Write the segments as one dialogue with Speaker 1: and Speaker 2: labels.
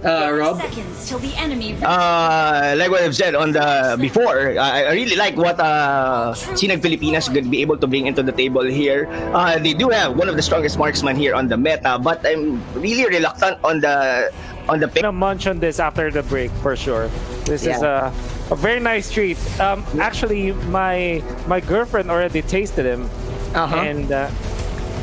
Speaker 1: Rob?
Speaker 2: Seconds till the enemy.
Speaker 3: Like what I've said on the before, I really like what Sinag Pilipinas could be able to bring into the table here. They do have one of the strongest marksmen here on the meta, but I'm really reluctant on the pick.
Speaker 4: Gonna munch on this after the break for sure. This is a very nice treat. Actually, my girlfriend already tasted him, and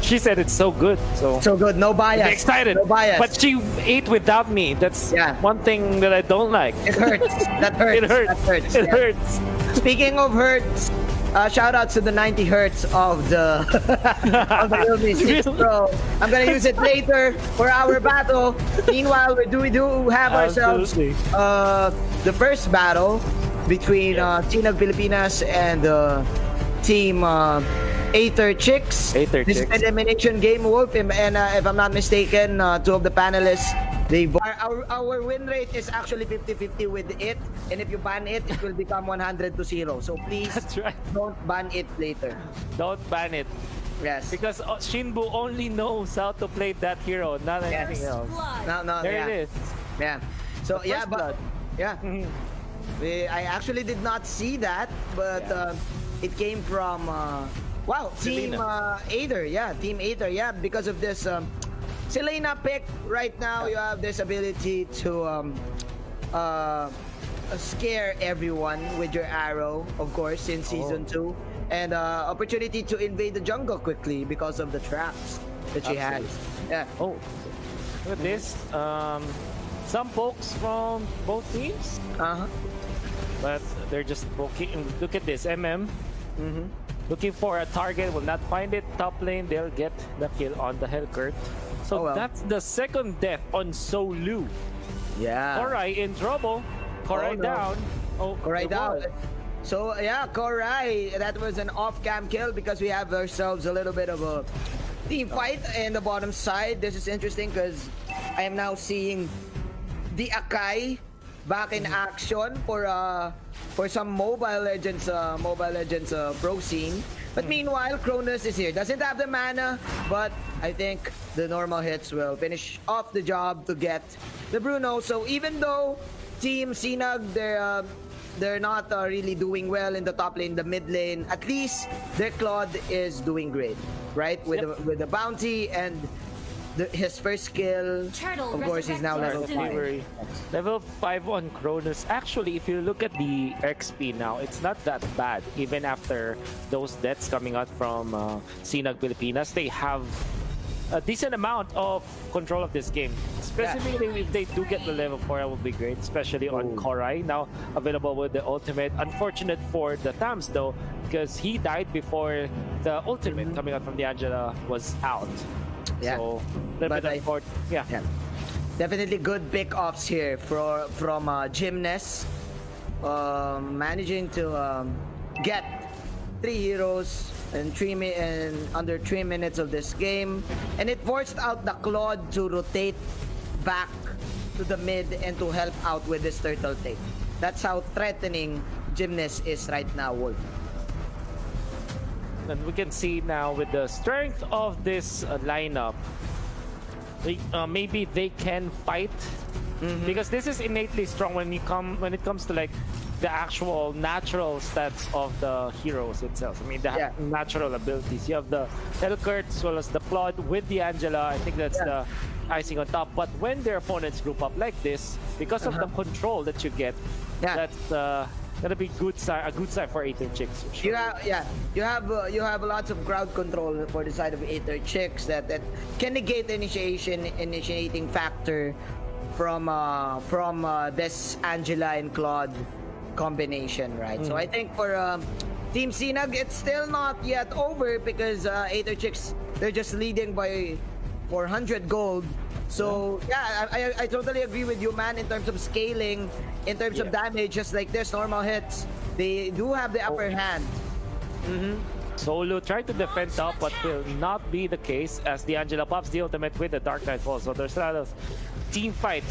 Speaker 4: she said it's so good.
Speaker 5: So good, no bias.
Speaker 4: I'm excited.
Speaker 5: No bias.
Speaker 4: But she ate without me. That's one thing that I don't like.
Speaker 5: It hurts. That hurts.
Speaker 4: It hurts.
Speaker 5: That hurts.
Speaker 4: It hurts.
Speaker 5: Speaking of hurts, shout out to the 90 hertz of the of the Mlbb 6 Pro. I'm gonna use it later for our battle. Meanwhile, we do have ourselves the first battle between Sinag Pilipinas and team Aether Chicks.
Speaker 4: Aether
Speaker 5: This is
Speaker 4: Chicks.
Speaker 5: an elimination game, Wolf, and if I'm not mistaken, two of the panelists, our win rate is actually 50-50 with it, and if you ban it, it will become 100-0. So please
Speaker 4: That's right.
Speaker 5: don't ban it later.
Speaker 4: Don't ban it.
Speaker 5: Yes.
Speaker 4: Because Shinbu only knows how to play that hero, not anything else.
Speaker 5: No,
Speaker 4: There it is.
Speaker 5: Yeah. So
Speaker 4: The
Speaker 5: yeah,
Speaker 4: first
Speaker 5: but
Speaker 4: blood.
Speaker 5: yeah, I actually did not see that, but it came from Team Aether. Yeah, Team Aether. Yeah, because of this Selena pick right now, you have this ability to scare everyone with your arrow, of course, in season 2, and opportunity to invade the jungle quickly because of the traps that she has. Yeah.
Speaker 4: Oh, look at this. Some pokes from both teams, but they're just poking. Look at this, looking for a target, will not find it. Top lane, they'll get the kill on the Hellcurt. So that's the second death on Solu.
Speaker 5: Yeah.
Speaker 4: Korai in trouble. Korai down. Oh,
Speaker 5: Korai
Speaker 4: it
Speaker 5: down.
Speaker 4: was.
Speaker 5: So yeah, Korai, that was an off-cam kill because we have ourselves a little bit of a team fight in the bottom side. This is interesting because I am now seeing the Akai back in action for some Mobile Legends pro scene. But meanwhile, Cronus is here. Doesn't have the mana, but I think the normal hits will finish off the job to get the Bruno. So even though Team Sinag, they're not really doing well in the top lane, the mid lane, at least their Claude is doing great, right? With the bounty and his first skill. Of course, he's now level 5.
Speaker 4: Level 5 on Cronus. Actually, if you look at the XP now, it's not that bad. Even after those deaths coming out from Sinag Pilipinas, they have a decent amount of control of this game. Specifically, if they do get the level 4, that would be great, especially on Korai, now available with the ultimate. Unfortunate for the Tams, though, because he died before the ultimate coming out from the Angela was out.
Speaker 5: Yeah.
Speaker 4: So, little bit unfortunate. Yeah.
Speaker 5: Definitely good pick-offs here from Gymnast. Managing to get 3 heroes in under 3 minutes of this game. And it forced out the Claude to rotate back to the mid and to help out with this turtle take. That's how threatening Gymnast is right now, Wolf.
Speaker 4: And we can see now with the strength of this lineup, maybe they can fight because this is innately strong when it comes to like the actual natural stats of the heroes itself. I mean the natural abilities. You have the Hellcurt as well as the Claude with the Angela. I think that's the icing on top. But when their opponents group up like this, because of the control that you get, that's gonna be a good sign for Aether Chicks. Sure.
Speaker 5: You have lots of crowd control for the side of Aether Chicks that can negate the initiating factor from this Angela and Claude combination, right? So I think for Team Sinag, it's still not yet over because Aether Chicks, they're just leading by 400 gold. So I totally agree with you, man, in terms of scaling, in terms of damage, just like this, normal hits, they do have the upper hand.
Speaker 4: Solo tried to defend top, but will not be the case as the Angela pops the ultimate with the Dark Knight Fall. So there's a lot of team fight.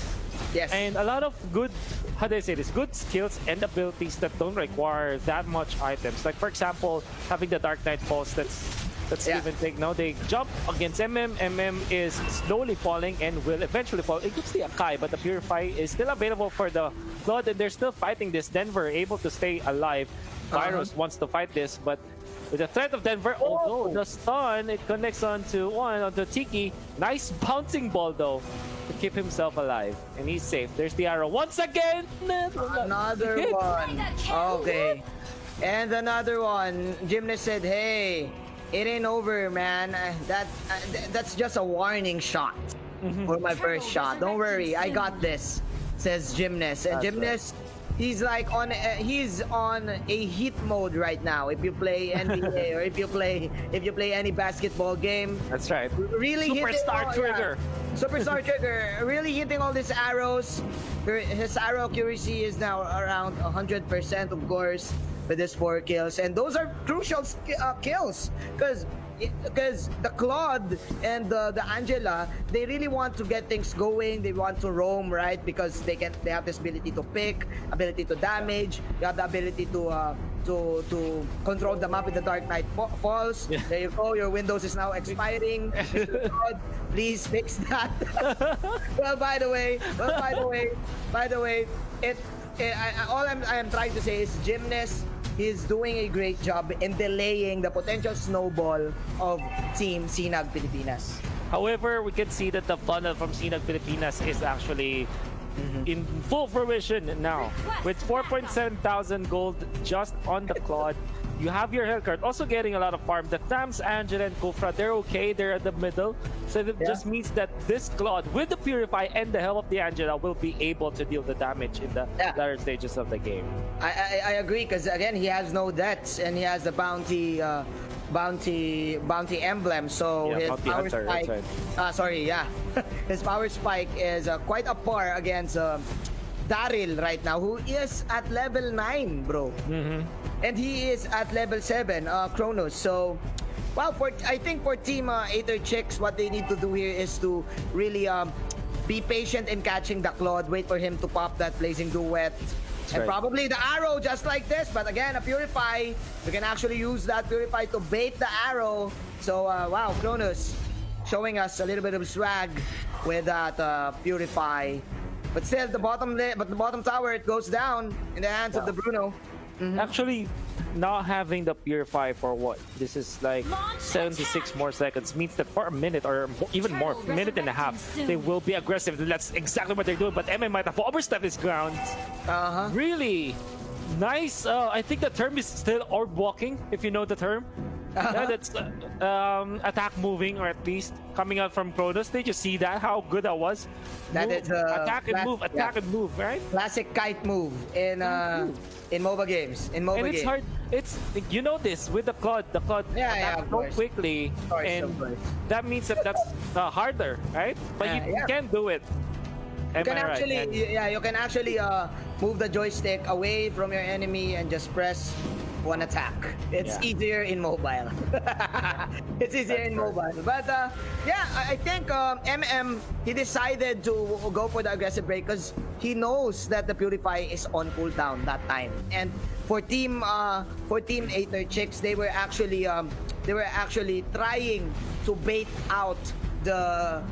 Speaker 5: Yes.
Speaker 4: And a lot of good, how do I say this, good skills and abilities that don't require that much items. Like for example, having the Dark Knight Falls that's Let's
Speaker 5: Yeah.
Speaker 4: even take now. They jump against MM. MM is slowly falling and will eventually fall. It looks the Akai, but the Purify is still available for the Blood, and they're still fighting this. Denver able to stay alive. Virus wants to fight this, but with the threat of Denver, although the stun, it connects onto Tiki. Nice bouncing ball though to keep himself alive, and he's safe. There's the arrow once again.
Speaker 5: Another
Speaker 4: Hit.
Speaker 5: one. Okay. And another one. Gymnast said, hey, it ain't over, man. That's just a warning shot for my first shot. Don't worry, I got this, says Gymnast. And
Speaker 4: That's
Speaker 5: Gymnast, he's like on a heat mode right now. If you play NBA or if you play any basketball game,
Speaker 4: That's right.
Speaker 5: really
Speaker 4: Superstar trigger.
Speaker 5: Superstar trigger, really hitting all these arrows. His arrow accuracy is now around 100%, of course, with his 4 kills, and those are crucial kills because the Claude and the Angela, they really want to get things going. They want to roam, right? Because they have this ability to pick, ability to damage. They have the ability to control the map with the Dark Knight Falls.
Speaker 4: Yeah.
Speaker 5: There you go. Your Windows is now expiring. Mr. Claude, please fix that. Well, by the way, all I'm trying to say is Gymnast is doing a great job in delaying the potential snowball of Team Sinag Pilipinas.
Speaker 4: However, we can see that the funnel from Sinag Pilipinas is actually in full fruition now. With 4.7 thousand gold just on the Claude, you have your Hellcard also getting a lot of farm. The Tams, Angela, and Kufra, they're okay. They're at the middle. So that just means that this Claude, with the Purify and the help of the Angela, will be able to deal the damage in the latter stages of the game.
Speaker 5: I agree, because again, he has no debts and he has the bounty emblem. So
Speaker 4: Yeah,
Speaker 5: his
Speaker 4: Bounty
Speaker 5: power
Speaker 4: Hunter,
Speaker 5: spike.
Speaker 4: that's
Speaker 5: His power spike is quite a par against Daryl right now, who is at level 9, bro. And he is at level 7, Kronos. So, well, I think for Team Aether Chicks, what they need to do here is to really be patient in catching the Claude, wait for him to pop that Blazing Duet. And
Speaker 4: right.
Speaker 5: probably the arrow just like this, but again, a Purify. You can actually use that Purify to bait the arrow. So, wow, Kronos showing us a little bit of swag with that Purify. But still, the bottom tower, it goes down in the hands of the Bruno.
Speaker 4: Actually, not having the Purify for what? This is like 76 more seconds means that for a minute or even more, minute and a half, they will be aggressive. That's exactly what they're doing. But MM might have overstepped his ground. Really nice. I think the term is still orb walking, if you know the term. Yeah, that's attack moving, or at least coming out from Kronos. Did you see that? How good that was?
Speaker 5: That is
Speaker 4: attack and move, right?
Speaker 5: Classic kite move in MOBA games. In MOBA
Speaker 4: And it's
Speaker 5: games.
Speaker 4: hard. It's, you know this with the Claude. The Claude
Speaker 5: of
Speaker 4: attacks so
Speaker 5: course.
Speaker 4: quickly,
Speaker 5: Of course,
Speaker 4: and
Speaker 5: of course.
Speaker 4: that means that that's harder, right? But you can do it.
Speaker 5: You can actually move the joystick away from your enemy and just press one attack. It's easier in mobile. It's easier in mobile. But I think MM, he decided to go for the aggressive break because he knows that the Purify is on cooldown that time. And for Team Aether Chicks, they were actually trying to bait out the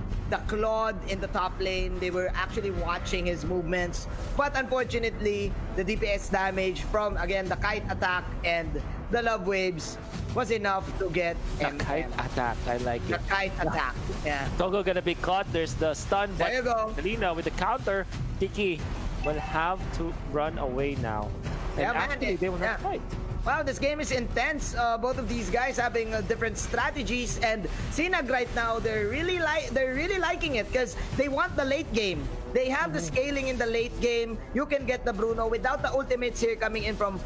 Speaker 5: Claude in the top lane. They were actually watching his movements, but unfortunately the DPS damage from, again, the kite attack and the love waves was enough to get
Speaker 4: The kite attack, I like
Speaker 5: the
Speaker 4: it.
Speaker 5: kite attack. Yeah.
Speaker 4: Togo gonna be caught. There's the stun.
Speaker 5: There you go.
Speaker 4: Selena with the counter. Tiki will have to run away now. And
Speaker 5: Yeah, man,
Speaker 4: actually, they will not fight.
Speaker 5: Wow, this game is intense. Both of these guys having different strategies, and Sinag right now, they're really liking it because they want the late game. They have the scaling in the late game. You can get the Bruno without the ultimates here coming in from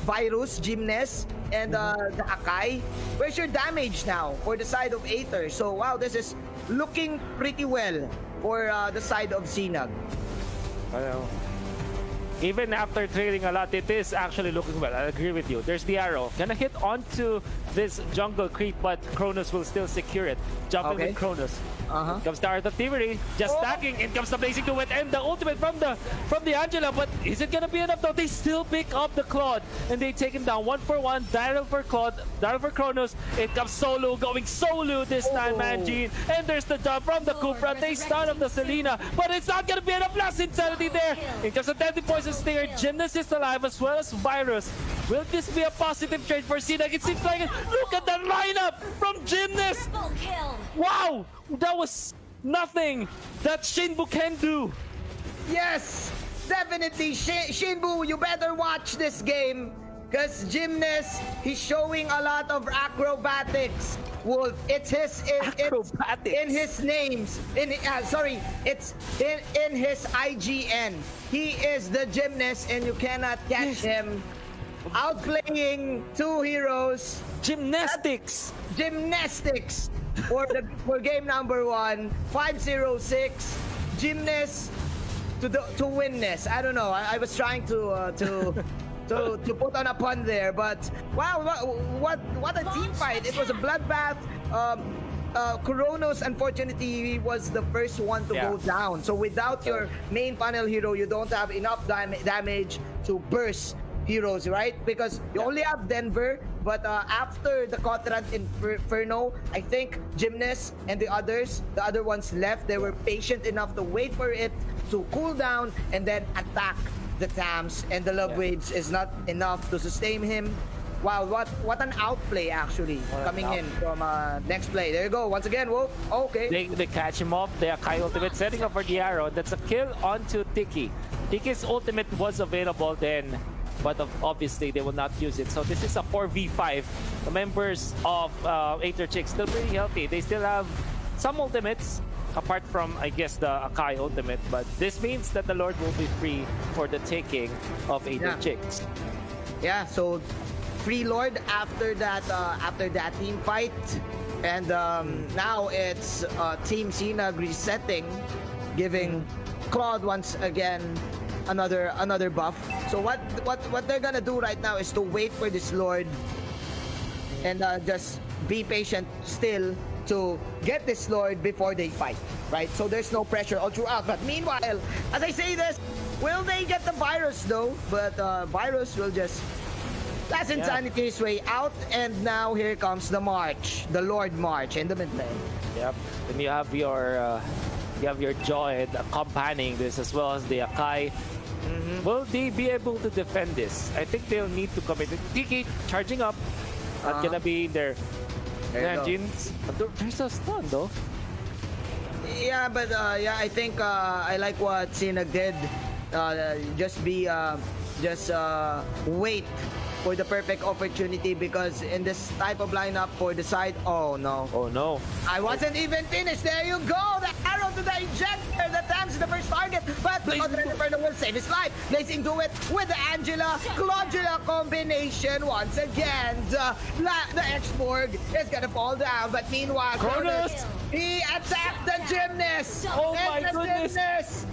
Speaker 5: Virus, Gymnast, and the Akai. Where's your damage now for the side of Aether? So wow, this is looking pretty well for the side of Sinag.
Speaker 4: I know. Even after trailing a lot, it is actually looking well. I agree with you. There's the arrow. Gonna hit onto this jungle creep, but Cronus will still secure it. Jumping
Speaker 5: Okay.
Speaker 4: with Cronus.
Speaker 5: Uh-huh.
Speaker 4: Comes the Art of Thievery, just stacking. In comes the Blazing Duet and the ultimate from the Angela. But is it gonna be enough though? They still pick up the Claude and they take him down 1-for-1. Dial for Claude, dial for Cronus. It comes solo, going solo this time, Mangine. And there's the jump from the Kufra. They start up the Selena, but it's not gonna be enough. Last Insanity there. In comes the Deadly Poison Stinger. Gymnast is alive as well as Virus. Will this be a positive trade for Sinag? It seems like it. Look at the lineup from Gymnast.
Speaker 1: Triple kill.
Speaker 4: Wow, that was nothing that Shinbu can do.
Speaker 5: Yes, definitely. Shinbu, you better watch this game. Because Gymnast, he's showing a lot of acrobatics. Wolf, it's
Speaker 4: Acrobatics.
Speaker 5: in his names. It's in his IGN. He is the Gymnast, and you cannot catch him outplaying two heroes.
Speaker 4: Gymnastics.
Speaker 5: Gymnastics for game number 1, 506. Gymnast to winness. I don't know. I was trying to put on a pun there, but wow, what a team fight! It was a bloodbath. Coronos, unfortunately, was the first one to go down. So without your main funnel hero, you don't have enough damage to burst heroes, right? Because you only have Denver, but after the Quadrant Inferno, I think Gymnast and the other ones left. They were patient enough to wait for it to cool down and then attack the Tams, and the Love Waves is not enough to sustain him. Wow, what an outplay actually coming in from next play. There you go. Once again, Wolf. Okay.
Speaker 4: They catch him off. The Akai ultimate setting up for the arrow. That's a kill onto Tiki. Tiki's ultimate was available then, but obviously they will not use it. So this is a 4v5. The members of Aether Chick still pretty healthy. They still have some ultimates, apart from, I guess, the Akai ultimate, but this means that the Lord will be free for the taking of Aether Chicks.
Speaker 5: Yeah, so free Lord after that team fight, and now it's Team Sinag resetting, giving Claude once again another buff. So what they're gonna do right now is to wait for this Lord and just be patient still to get this Lord before they fight, right? So there's no pressure all throughout. But meanwhile, as I say this, will they get the Virus though? But Virus will just Last Insanity's way out, and now here comes the March, the Lord March in the mid lane.
Speaker 4: Yep. Then you have your Joy accompanying this, as well as the Akai. Will they be able to defend this? I think they'll need to commit. Tiki charging up. Not gonna be there. Engines. There's a stun though.
Speaker 5: Yeah, but I think I like what Sinag did. Just wait for the perfect opportunity, because in this type of lineup for the side, oh no. I wasn't even finished. There you go, the arrow to the injector. The Tams is the first target, but the Inferno will save his life. Blazing Duet with the Angela Claudula combination once again. The X-Borg is gonna fall down, but meanwhile,
Speaker 4: Cronus,
Speaker 5: he attacked the Gymnast.
Speaker 4: Oh my goodness.
Speaker 5: Gymnast.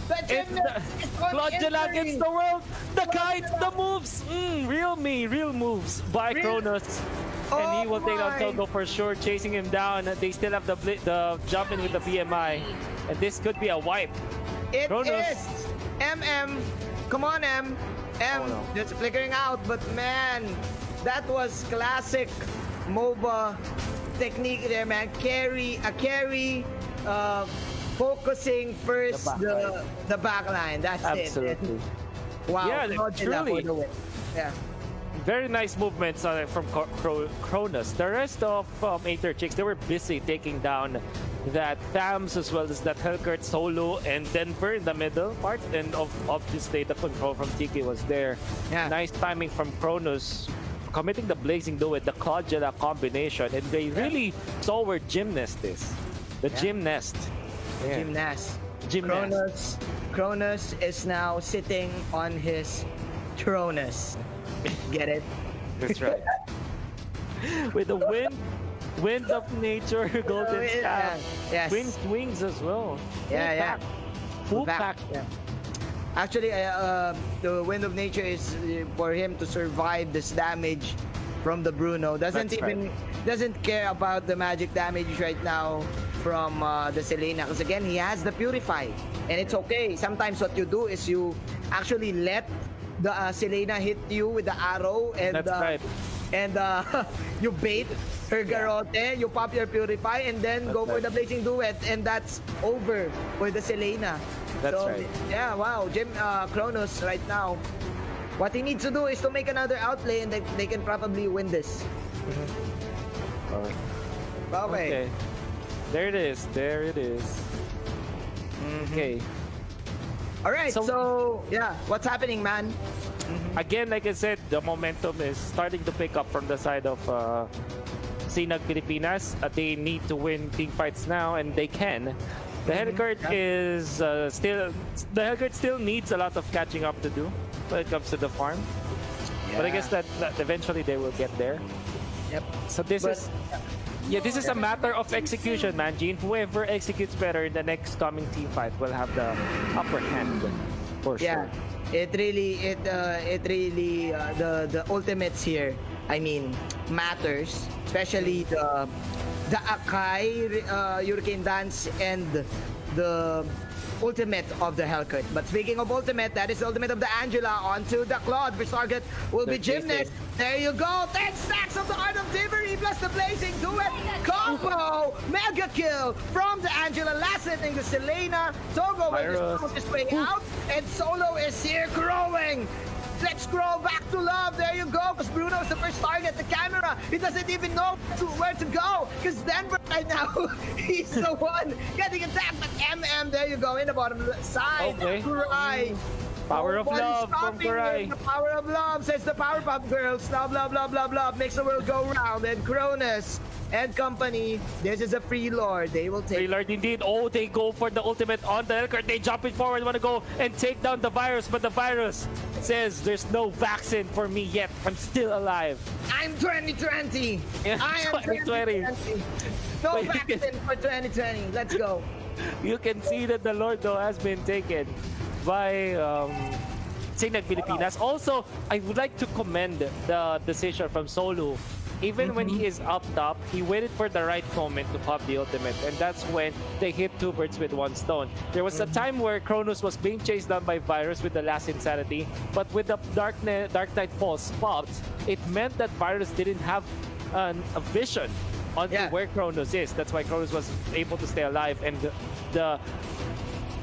Speaker 5: The Gymnast is on
Speaker 4: Claudula
Speaker 5: injury.
Speaker 4: gets the world, the kite, the moves, real moves by Cronus. And he will take down Togo for sure, chasing him down. They still have the jump in with the BMI. And this could be a wipe.
Speaker 5: It
Speaker 4: Cronus.
Speaker 5: is. MM. Come on, M. Just flickering out, but man, that was classic MOBA technique there, man. Carry, focusing first the back line. That's
Speaker 4: Absolutely.
Speaker 5: it. Wow.
Speaker 4: Yeah,
Speaker 5: Claudula
Speaker 4: truly.
Speaker 5: for the win. Yeah.
Speaker 4: Very nice movements from Cronus. The rest of Aether Chicks, they were busy taking down that Thams, as well as that Hellcurt solo and Denver in the middle part. And obviously the control from Tiki was there.
Speaker 5: Yeah.
Speaker 4: Nice timing from Cronus, committing the Blazing Duet, the Claudula combination. And they really saw where Gymnast is. The Gymnast. Yeah.
Speaker 5: Gymnast. Cronus is now sitting on his Tronus. Get it?
Speaker 4: That's right. With the wind of nature, golden staff.
Speaker 5: Yes.
Speaker 4: Wings as well.
Speaker 5: Yeah.
Speaker 4: Full pack.
Speaker 5: Yeah. Actually, the Wind of Nature is for him to survive this damage from the Bruno. Doesn't care about the magic damage right now from the Selena, because again, he has the Purify, and it's okay. Sometimes what you do is you actually let the Selena hit you with the arrow, and and you bait her Garrote, you pop your Purify, and then go for the Blazing Duet, and that's over for the Selena.
Speaker 4: That's right.
Speaker 5: Yeah, wow. Kronos right now, what he needs to do is to make another outlay, and they can probably win this.
Speaker 4: Okay. There it is. There it is. Okay.
Speaker 5: All right. So yeah, what's happening, man?
Speaker 4: Again, like I said, the momentum is starting to pick up from the side of Sinag Pilipinas. They need to win team fights now, and they can. The Hellguard is still needs a lot of catching up to do when it comes to the farm.
Speaker 5: Yeah.
Speaker 4: But I guess that eventually they will get there.
Speaker 5: Yep.
Speaker 4: So this is a matter of execution, man. Gene, whoever executes better in the next coming team fight will have the upper hand for sure.
Speaker 5: It really the ultimates here, I mean, matters, especially the Akai Hurricane Dance and the ultimate of the Hellcut. But speaking of ultimate, that is the ultimate of the Angela onto the Claude. First target will be Gymnast. There you go. 10 stacks of the Art of Thievery plus the Blazing Duet combo. Mega kill from the Angela. Last hitting the Selena. Togo with his way out. And Solo is here growing. Let's scroll back to love. There you go. Because Bruno is the first target. The camera, he doesn't even know where to go. Because Denver right now, he's the one getting attacked. But MM, there you go, in the bottom side.
Speaker 4: Okay.
Speaker 5: Kurai.
Speaker 4: Power of love from Kurai.
Speaker 5: The power of love, says the Powerpuff Girls. Love, love, love, love, love. Makes the world go round. And Cronus and company, this is a free lord. They will take.
Speaker 4: Free lord indeed. Oh, they go for the ultimate on the Hellguard. They jump it forward, want to go and take down the virus, but the virus says there's no vaccine for me yet. I'm still alive.
Speaker 5: I'm 2020.
Speaker 4: Yeah,
Speaker 5: I am 2020. No vaccine for 2020. Let's go.
Speaker 4: You can see that the Lord though has been taken by Sinag Pilipinas. Also, I would like to commend the decision from Solo. Even when he is up top, he waited for the right moment to pop the ultimate, and that's when they hit two birds with one stone. There was a time where Kronos was being chased down by Virus with the last Insanity, but with the Dark Knight Falls popped, it meant that Virus didn't have a vision on where Kronos is. That's why Kronos was able to stay alive, and the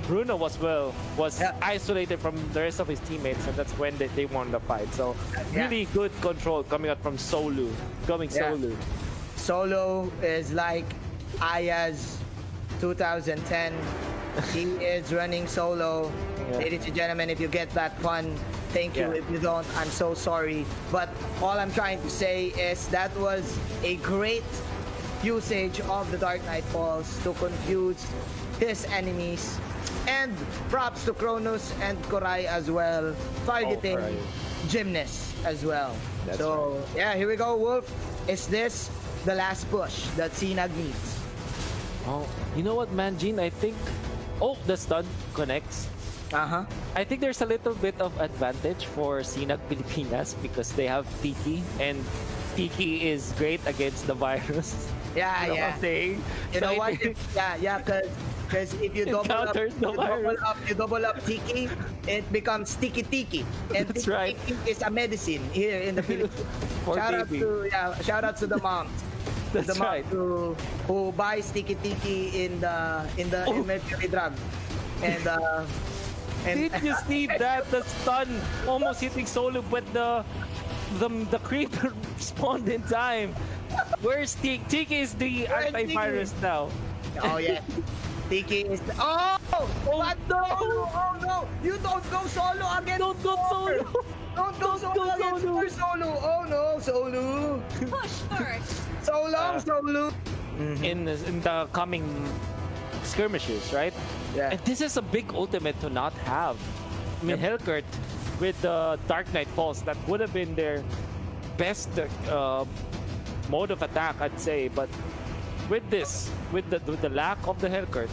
Speaker 4: Bruno was isolated from the rest of his teammates, and that's when they won the fight. So really good control coming out from Solo. Solo.
Speaker 5: Solo is like Aya's 2010. He is running solo. Ladies and gentlemen, if you get that pun, thank you. If you don't, I'm so sorry. But all I'm trying to say is that was a great usage of the Dark Knight Falls to confuse his enemies. And props to Kronos and Korai as well, targeting Gymnast as well. Yeah, here we go, Wolf. Is this the last push that Sinag needs?
Speaker 4: Oh, you know what, man, Gene? I think... Oh, the stun connects. I think there's a little bit of advantage for Sinag Pilipinas because they have Tiki, and Tiki is great against the virus.
Speaker 5: Yeah. You know what? Because if you double up Tiki, it becomes Tiki. And
Speaker 4: That's right.
Speaker 5: Tiki is a medicine here in the Philippines. Shout out to the moms.
Speaker 4: That's right.
Speaker 5: Who buys Tiki in the Mercury drug. And
Speaker 4: did you see that? The stun almost hitting Solo, but the creeper spawned in time. Where's Tiki? Tiki is the antivirus now.
Speaker 5: Oh yeah. Tiki is the... What? No! Oh no! You don't go solo again!
Speaker 4: Don't go solo!
Speaker 5: Don't go solo again! Solo! Oh no! Solo!
Speaker 1: Push first!
Speaker 5: So long, Solo!
Speaker 4: In the coming skirmishes, right?
Speaker 5: Yeah.
Speaker 4: And this is a big ultimate to not have. I mean, Hellguard with the Dark Knight Falls, that would have been their best mode of attack, I'd say. But with this, with the lack of the Hellguard,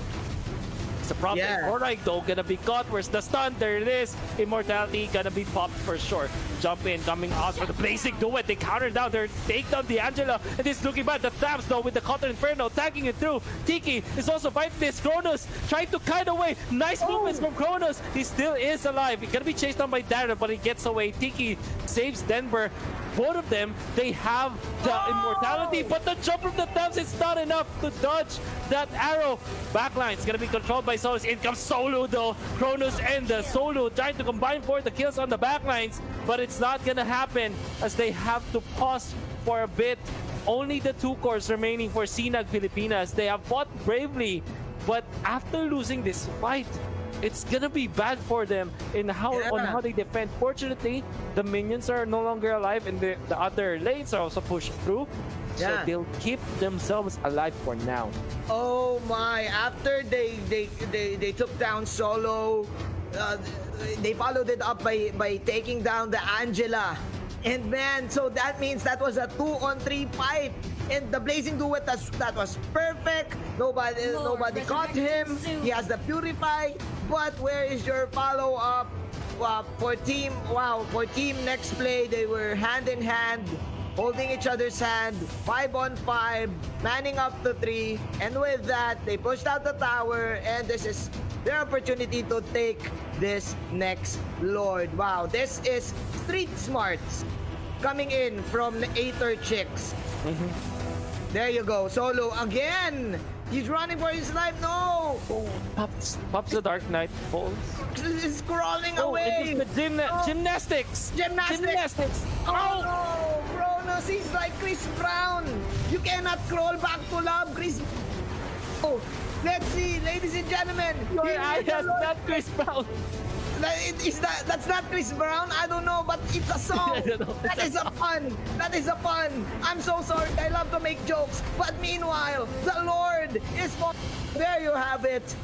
Speaker 4: The problem is,
Speaker 5: Yeah.
Speaker 4: alright though, gonna be caught. Where's the stun? There it is. Immortality gonna be popped for sure. Jump in, coming out for the blazing duet. They counter down. They take down the Angela. And it's looking bad. The Tabs though with the Counter Inferno, tagging it through. Tiki is also fighting this. Cronus trying to kite away. Nice movements from Cronus. He still is alive. He's gonna be chased down by Darren, but he gets away. Tiki saves Denver. Both of them, they have the immortality, but the jump from the Tabs is not enough to dodge that arrow. Backline is gonna be controlled by Solus. In comes Solo though. Cronus and the Solo trying to combine for the kills on the backlines, but it's not gonna happen as they have to pause for a bit. Only the 2 cores remaining for Sinag Pilipinas. They have fought bravely, but after losing this fight, it's gonna be bad for them in how on how they defend. Fortunately, the minions are no longer alive, and the other lanes are also pushed through. So they'll keep themselves alive for now.
Speaker 5: Oh my! After they took down Solo, they followed it up by taking down the Angela. And man, so that means that was a 2-on-3 fight. And the Blazing Duet, that was perfect. Nobody caught him. He has the Purify. But where is your follow-up for team? Wow, for team next play, they were hand in hand, holding each other's hand, 5-on-5, manning up to 3. And with that, they pushed out the tower. And this is their opportunity to take this next Lord. Wow, this is street smarts coming in from the Aether Chicks. There you go. Solo again. He's running for his life. No.
Speaker 4: Pops the Dark Knight falls.
Speaker 5: He's crawling
Speaker 4: Oh,
Speaker 5: away.
Speaker 4: it is the gymnastics.
Speaker 5: Gymnastics. Oh no, Cronus, he's like Chris Brown. You cannot crawl back to love, Chris. Oh, let's see, ladies and gentlemen.
Speaker 4: Your
Speaker 5: Here
Speaker 4: eye
Speaker 5: is the
Speaker 4: has
Speaker 5: Lord.
Speaker 4: not Chris Brown.
Speaker 5: That's not Chris Brown? I don't know, but it's a song.
Speaker 4: I don't know.
Speaker 5: That is a pun. That is a pun. I'm so sorry. I love to make jokes. But meanwhile, the Lord is for... There you have it.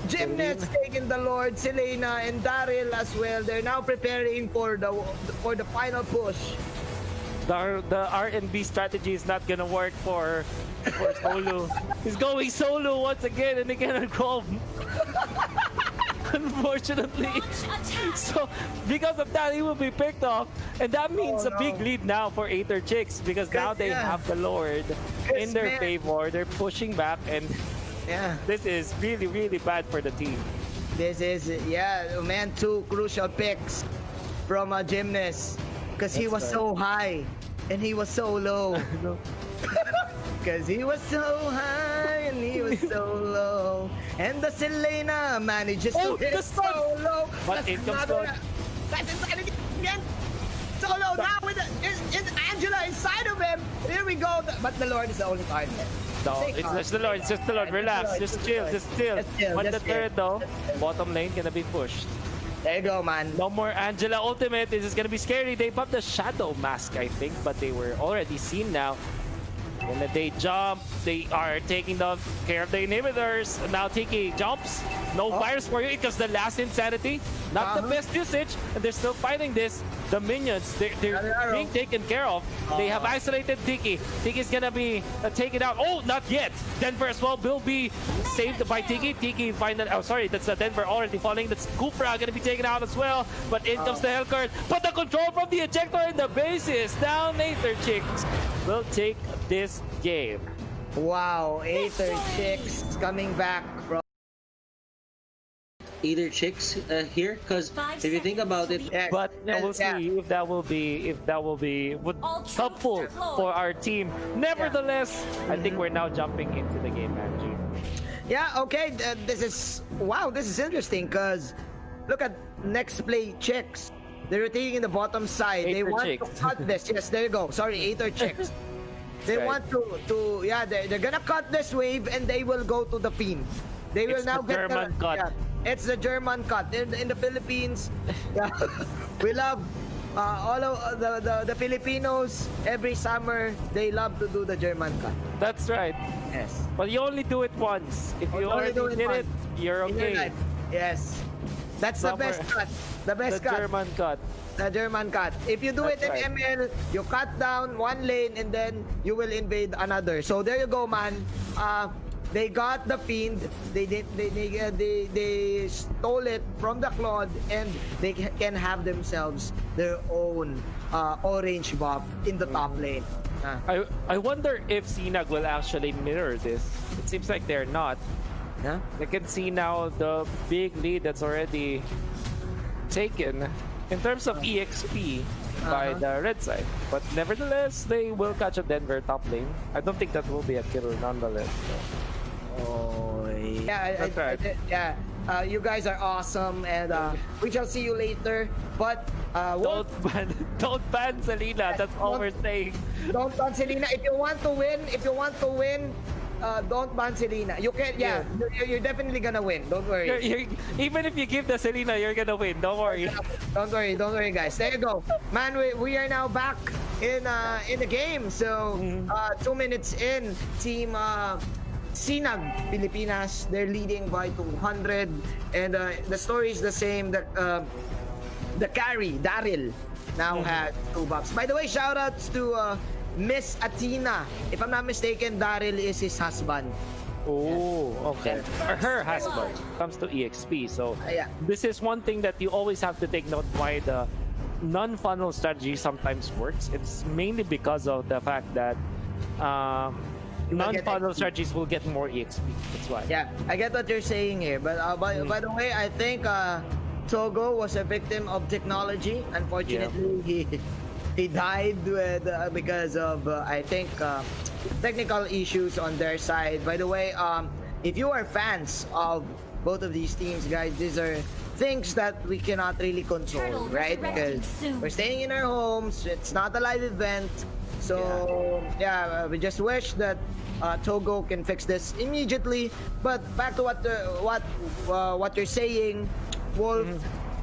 Speaker 5: Gymnasts taking the Lord, Selena and Daryl as well. They're now preparing for the final push.
Speaker 4: The R&B strategy is not gonna work for Solo. He's going solo once again, and he cannot crawl. Unfortunately, so because of that, he will be picked off, and that means a big lead now for Aether Chicks because now they have the Lord in their favor. They're pushing back, and this is really, really bad for the team.
Speaker 5: This is, man, 2 crucial picks from a gymnast because he was so high and he was so low. Because he was so high and he was so low. And the Selena manages to hit Solo.
Speaker 4: But it comes down.
Speaker 5: That's insanity again. Solo now with Angela inside of him. Here we go. But the Lord is the only card left.
Speaker 4: No, it's just the Lord. It's just the Lord. Relax. Just chill. Just chill. On the third though, bottom lane gonna be pushed.
Speaker 5: There you go, man.
Speaker 4: No more Angela ultimate. This is gonna be scary. They popped the Shadow Mask, I think, but they were already seen now. When they jump, they are taking care of the inhibitors. Now Tiki jumps. No fires for you. It was the last Insanity. Not the best usage. And they're still fighting this. The minions, they're being taken care of. They have isolated Tiki. Tiki's gonna be taken out. Oh, not yet. Denver as well will be saved by Tiki. Tiki finally, oh sorry, that's Denver already falling. That's Kupra gonna be taken out as well. But in comes the Hellcard. But the control from the ejector and the bases. Down Aether Chicks will take this game.
Speaker 5: Wow, Aether Chicks coming back from...
Speaker 1: Either chicks here, because if you think about it,
Speaker 4: But we'll see if that will be helpful for our team. Nevertheless, I think we're now jumping into the game, Angie.
Speaker 5: Yeah, okay, this is interesting because look at next play Chicks. They're rotating in the bottom side. They
Speaker 4: Aether
Speaker 5: want
Speaker 4: Chicks.
Speaker 5: to cut this. Yes, there you go. Sorry, Aether Chicks. They
Speaker 4: right.
Speaker 5: want to they're gonna cut this wave and they will go to the pin. They will
Speaker 4: It's
Speaker 5: now
Speaker 4: the
Speaker 5: get
Speaker 4: German cut.
Speaker 5: Yeah, it's the German cut. In the Philippines, we love all of the Filipinos. Every summer, they love to do the German cut.
Speaker 4: That's right.
Speaker 5: Yes.
Speaker 4: But you only do it once. If you already did it, you're
Speaker 5: In your
Speaker 4: okay.
Speaker 5: life. Yes. That's the
Speaker 4: Somewhere.
Speaker 5: best cut. The best
Speaker 4: The
Speaker 5: cut.
Speaker 4: German cut.
Speaker 5: The German cut. If you do
Speaker 4: That's
Speaker 5: it in
Speaker 4: right.
Speaker 5: ML, you cut down one lane and then you will invade another. So there you go, man. they got the Fiend, they stole it from the Claude, and they can have themselves their own orange buff in the top lane.
Speaker 4: I wonder if Sinag will actually mirror this. It seems like they're not.
Speaker 5: Yeah.
Speaker 4: I can see now the big lead that's already taken in terms of EXP by the red side. But nevertheless, they will catch a Denver top lane. I don't think that will be a killer nonetheless.
Speaker 5: Oh, yeah.
Speaker 4: That's right.
Speaker 5: Yeah. You guys are awesome, and we shall see you later. But
Speaker 4: Don't ban Selena. That's all we're saying.
Speaker 5: don't ban Selena. If you want to win, don't ban Selena. You can, you're definitely gonna win. Don't worry.
Speaker 4: Even if you give the Selena, you're gonna win. Don't worry.
Speaker 5: Don't worry, guys. There you go, man. We are now back in the game. So 2 minutes in, team Sinag Pilipinas, they're leading by 200, and the story is the same. That the carry Daryl now has 2 buffs. By the way, shout outs to Miss Athena. If I'm not mistaken, Daryl is his husband.
Speaker 4: Oh, okay. Or her husband comes to EXP. So this is one thing that you always have to take note why the non-funnel strategy sometimes works. It's mainly because of the fact that non-funnel strategies will get more EXP. That's why.
Speaker 5: Yeah, I get what you're saying here. But by the way, I think Togo was a victim of technology. Unfortunately, he died with because of I think technical issues on their side. By the way, if you are fans of both of these teams, guys, these are things that we cannot really control, right? Because we're staying in our homes. It's not a live event. So we just wish that Togo can fix this immediately. But back to what you're saying, Wolf.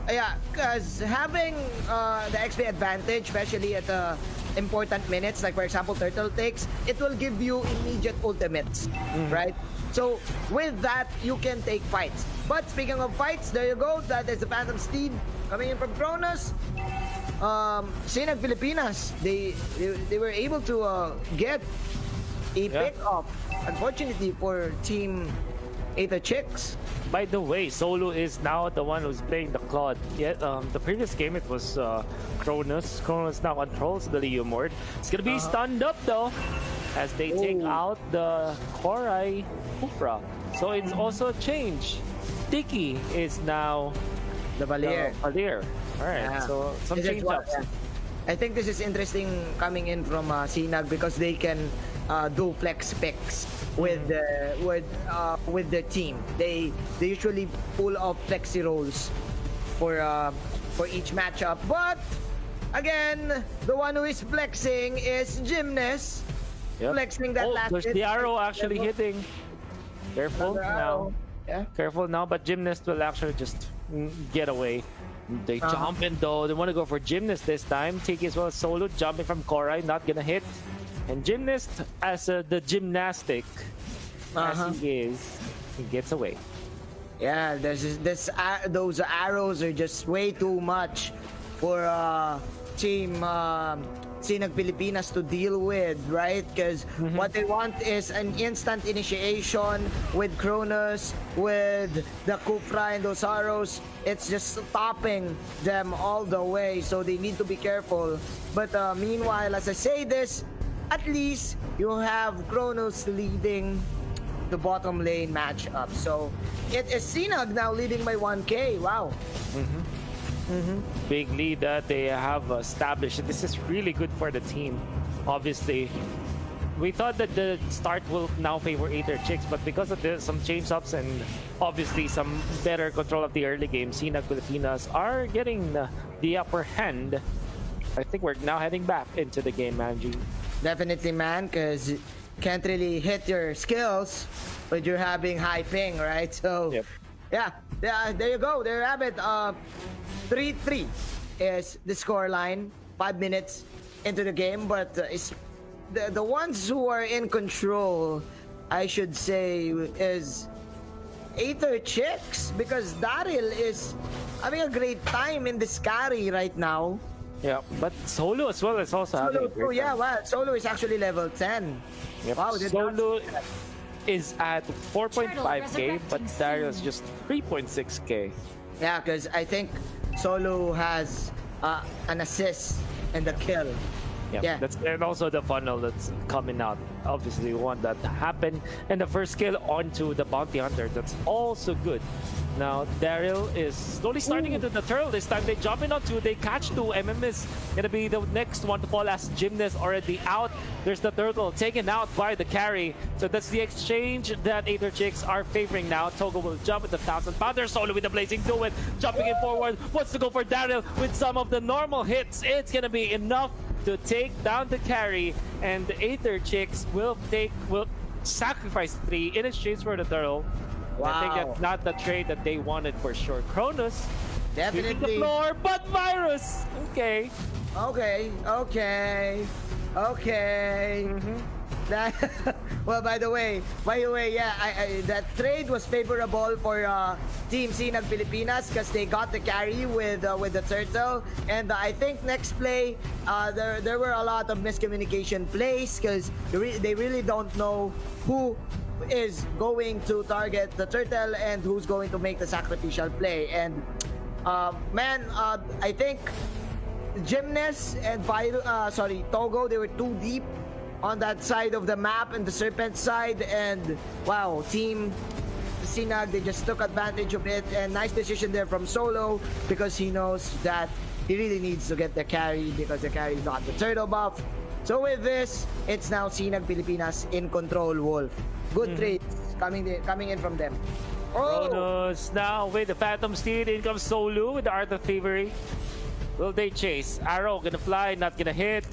Speaker 5: Yeah, because having the XP advantage, especially at important minutes, like for example Turtle takes, it will give you immediate ultimates, right? So with that, you can take fights. But speaking of fights, there you go. That is the Phantom Steed coming in from Cronus. Sinag Pilipinas, they were able to get a pick up, unfortunately for Team Eta Chicks.
Speaker 4: By the way, Solo is now the one who's playing the Claude. Yet the previous game it was Cronus. Cronus now controls the Leomord. It's gonna be stunned up though, as they take out the Korai Kufra. So it's also a change. Tiki is now
Speaker 5: the Valier.
Speaker 4: Alright, so some change ups.
Speaker 5: I think this is interesting coming in from Sinag because they can do flex picks with the team. They usually pull off flexi rolls for each matchup. But again, the one who is flexing is Gymnast. Flexing that last
Speaker 4: there's
Speaker 5: hit.
Speaker 4: the arrow actually hitting. Careful now.
Speaker 5: Yeah.
Speaker 4: Careful now, but Gymnast will actually just get away. They jump in though. They want to go for Gymnast this time. Tiki as well as Solo jumping from Korai, not gonna hit. And Gymnast, as the gymnastic as he is, he gets away.
Speaker 5: Yeah, those arrows are just way too much for Team Sinag Pilipinas to deal with, right? Because what they want is an instant initiation with Cronus, with the Kufra and those arrows. It's just stopping them all the way, so they need to be careful. But meanwhile, as I say this, at least you have Cronus leading the bottom lane matchup. So it is Sinag now leading by 1K. Wow.
Speaker 4: Big lead that they have established. This is really good for the team. Obviously, we thought that the start will now favor Aether Chicks, but because of some change-ups and obviously some better control of the early game, Sinag Pilipinas are getting the upper hand. I think we're now heading back into the game, Manji.
Speaker 5: Definitely, man, because you can't really hit your skills, but you're having high ping, right? So, yeah, there you go. There you have it. 3-3 is the score line. 5 minutes into the game, but it's the ones who are in control, I should say, is Aether Chicks, because Daryl is having a great time in this carry right now.
Speaker 4: Yeah, but Solo as well is also having a great time.
Speaker 5: Solo is actually level 10.
Speaker 4: Yep.
Speaker 5: Wow,
Speaker 4: is at 4.5k, but Daryl's just 3.6k.
Speaker 5: Yeah, because I think Solo has an assist and a kill.
Speaker 4: Yep.
Speaker 5: Yeah.
Speaker 4: That's, and also the funnel that's coming out. Obviously, one that happened, and the first kill onto the bounty hunter. That's also good. Now Daryl is slowly starting into the turtle. This time they jump in on two, they catch two. is gonna be the next one to fall as Gymnast already out. There's the turtle taken out by the carry. So that's the exchange that Aether Chicks are favoring now. Togo will jump at the 1,000 pounder. Solo with the blazing duet, jumping in forward. Wants to go for Daryl with some of the normal hits. It's gonna be enough to take down the carry, and the Aether Chicks will sacrifice 3 in exchange for the turtle. I think that's not the trade that they wanted for sure. Kronos
Speaker 5: Definitely.
Speaker 4: the floor, but Virus. Okay.
Speaker 5: Okay. That, well, by the way, yeah, that trade was favorable for Team Sinag Pilipinas because they got the carry with the turtle, and I think next play there were a lot of miscommunication plays because they really don't know who is going to target the turtle and who's going to make the sacrificial play. And I think Gymnast and Togo, they were too deep on that side of the map and the Serpent side, and wow, Team Sinag, they just took advantage of it, and nice decision there from Solo because he knows that he really needs to get the carry because the carry got the turtle buff. So with this, it's now Sinag Pilipinas in control. Wolf, good trades coming in from them.
Speaker 4: Kronos now with the Phantom Steed. In comes Solo with the Art of Thievery. Will they chase? Arrow gonna fly, not gonna hit.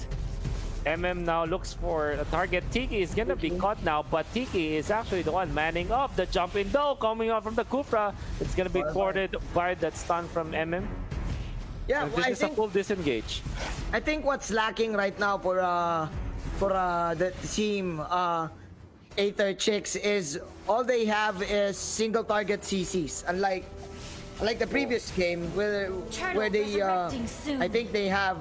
Speaker 4: Now looks for a target. Tiki is gonna be caught now, but Tiki is actually the one manning up the jump in though, coming out from the Kufra. It's gonna be thwarted by that stun from
Speaker 5: Yeah,
Speaker 4: this is a full disengage.
Speaker 5: I think what's lacking right now for the team Aether Chicks is all they have is single target CCs, unlike the previous game where they I think they have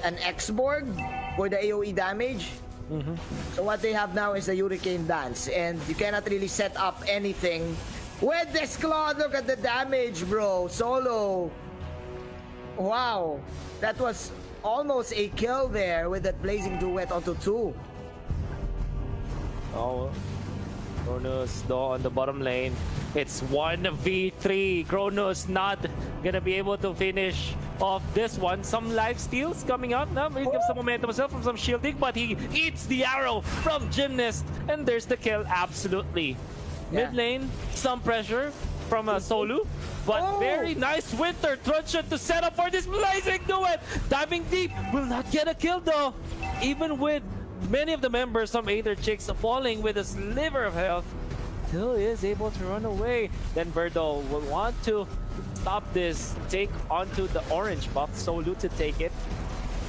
Speaker 5: an X-Borg for the AoE damage. So what they have now is a Hurricane Dance, and you cannot really set up anything with this Claw. Look at the damage, bro. Solo. Wow, that was almost a kill there with that blazing duet onto 2.
Speaker 4: Oh, Kronos though on the bottom lane. It's 1v3. Kronos not gonna be able to finish off this one. Some life steals coming out now. He gives some momentum himself from some shielding, but he eats the arrow from Gymnast, and there's the kill. Absolutely. Mid lane, some pressure from a Solo, but very nice Winter Truncheon to set up for this blazing duet. Diving deep, will not get a kill though. Even with many of the members from Aether Chicks falling with a sliver of health, still is able to run away. Then Birdo will want to stop this, take onto the orange buff, Solo to take it.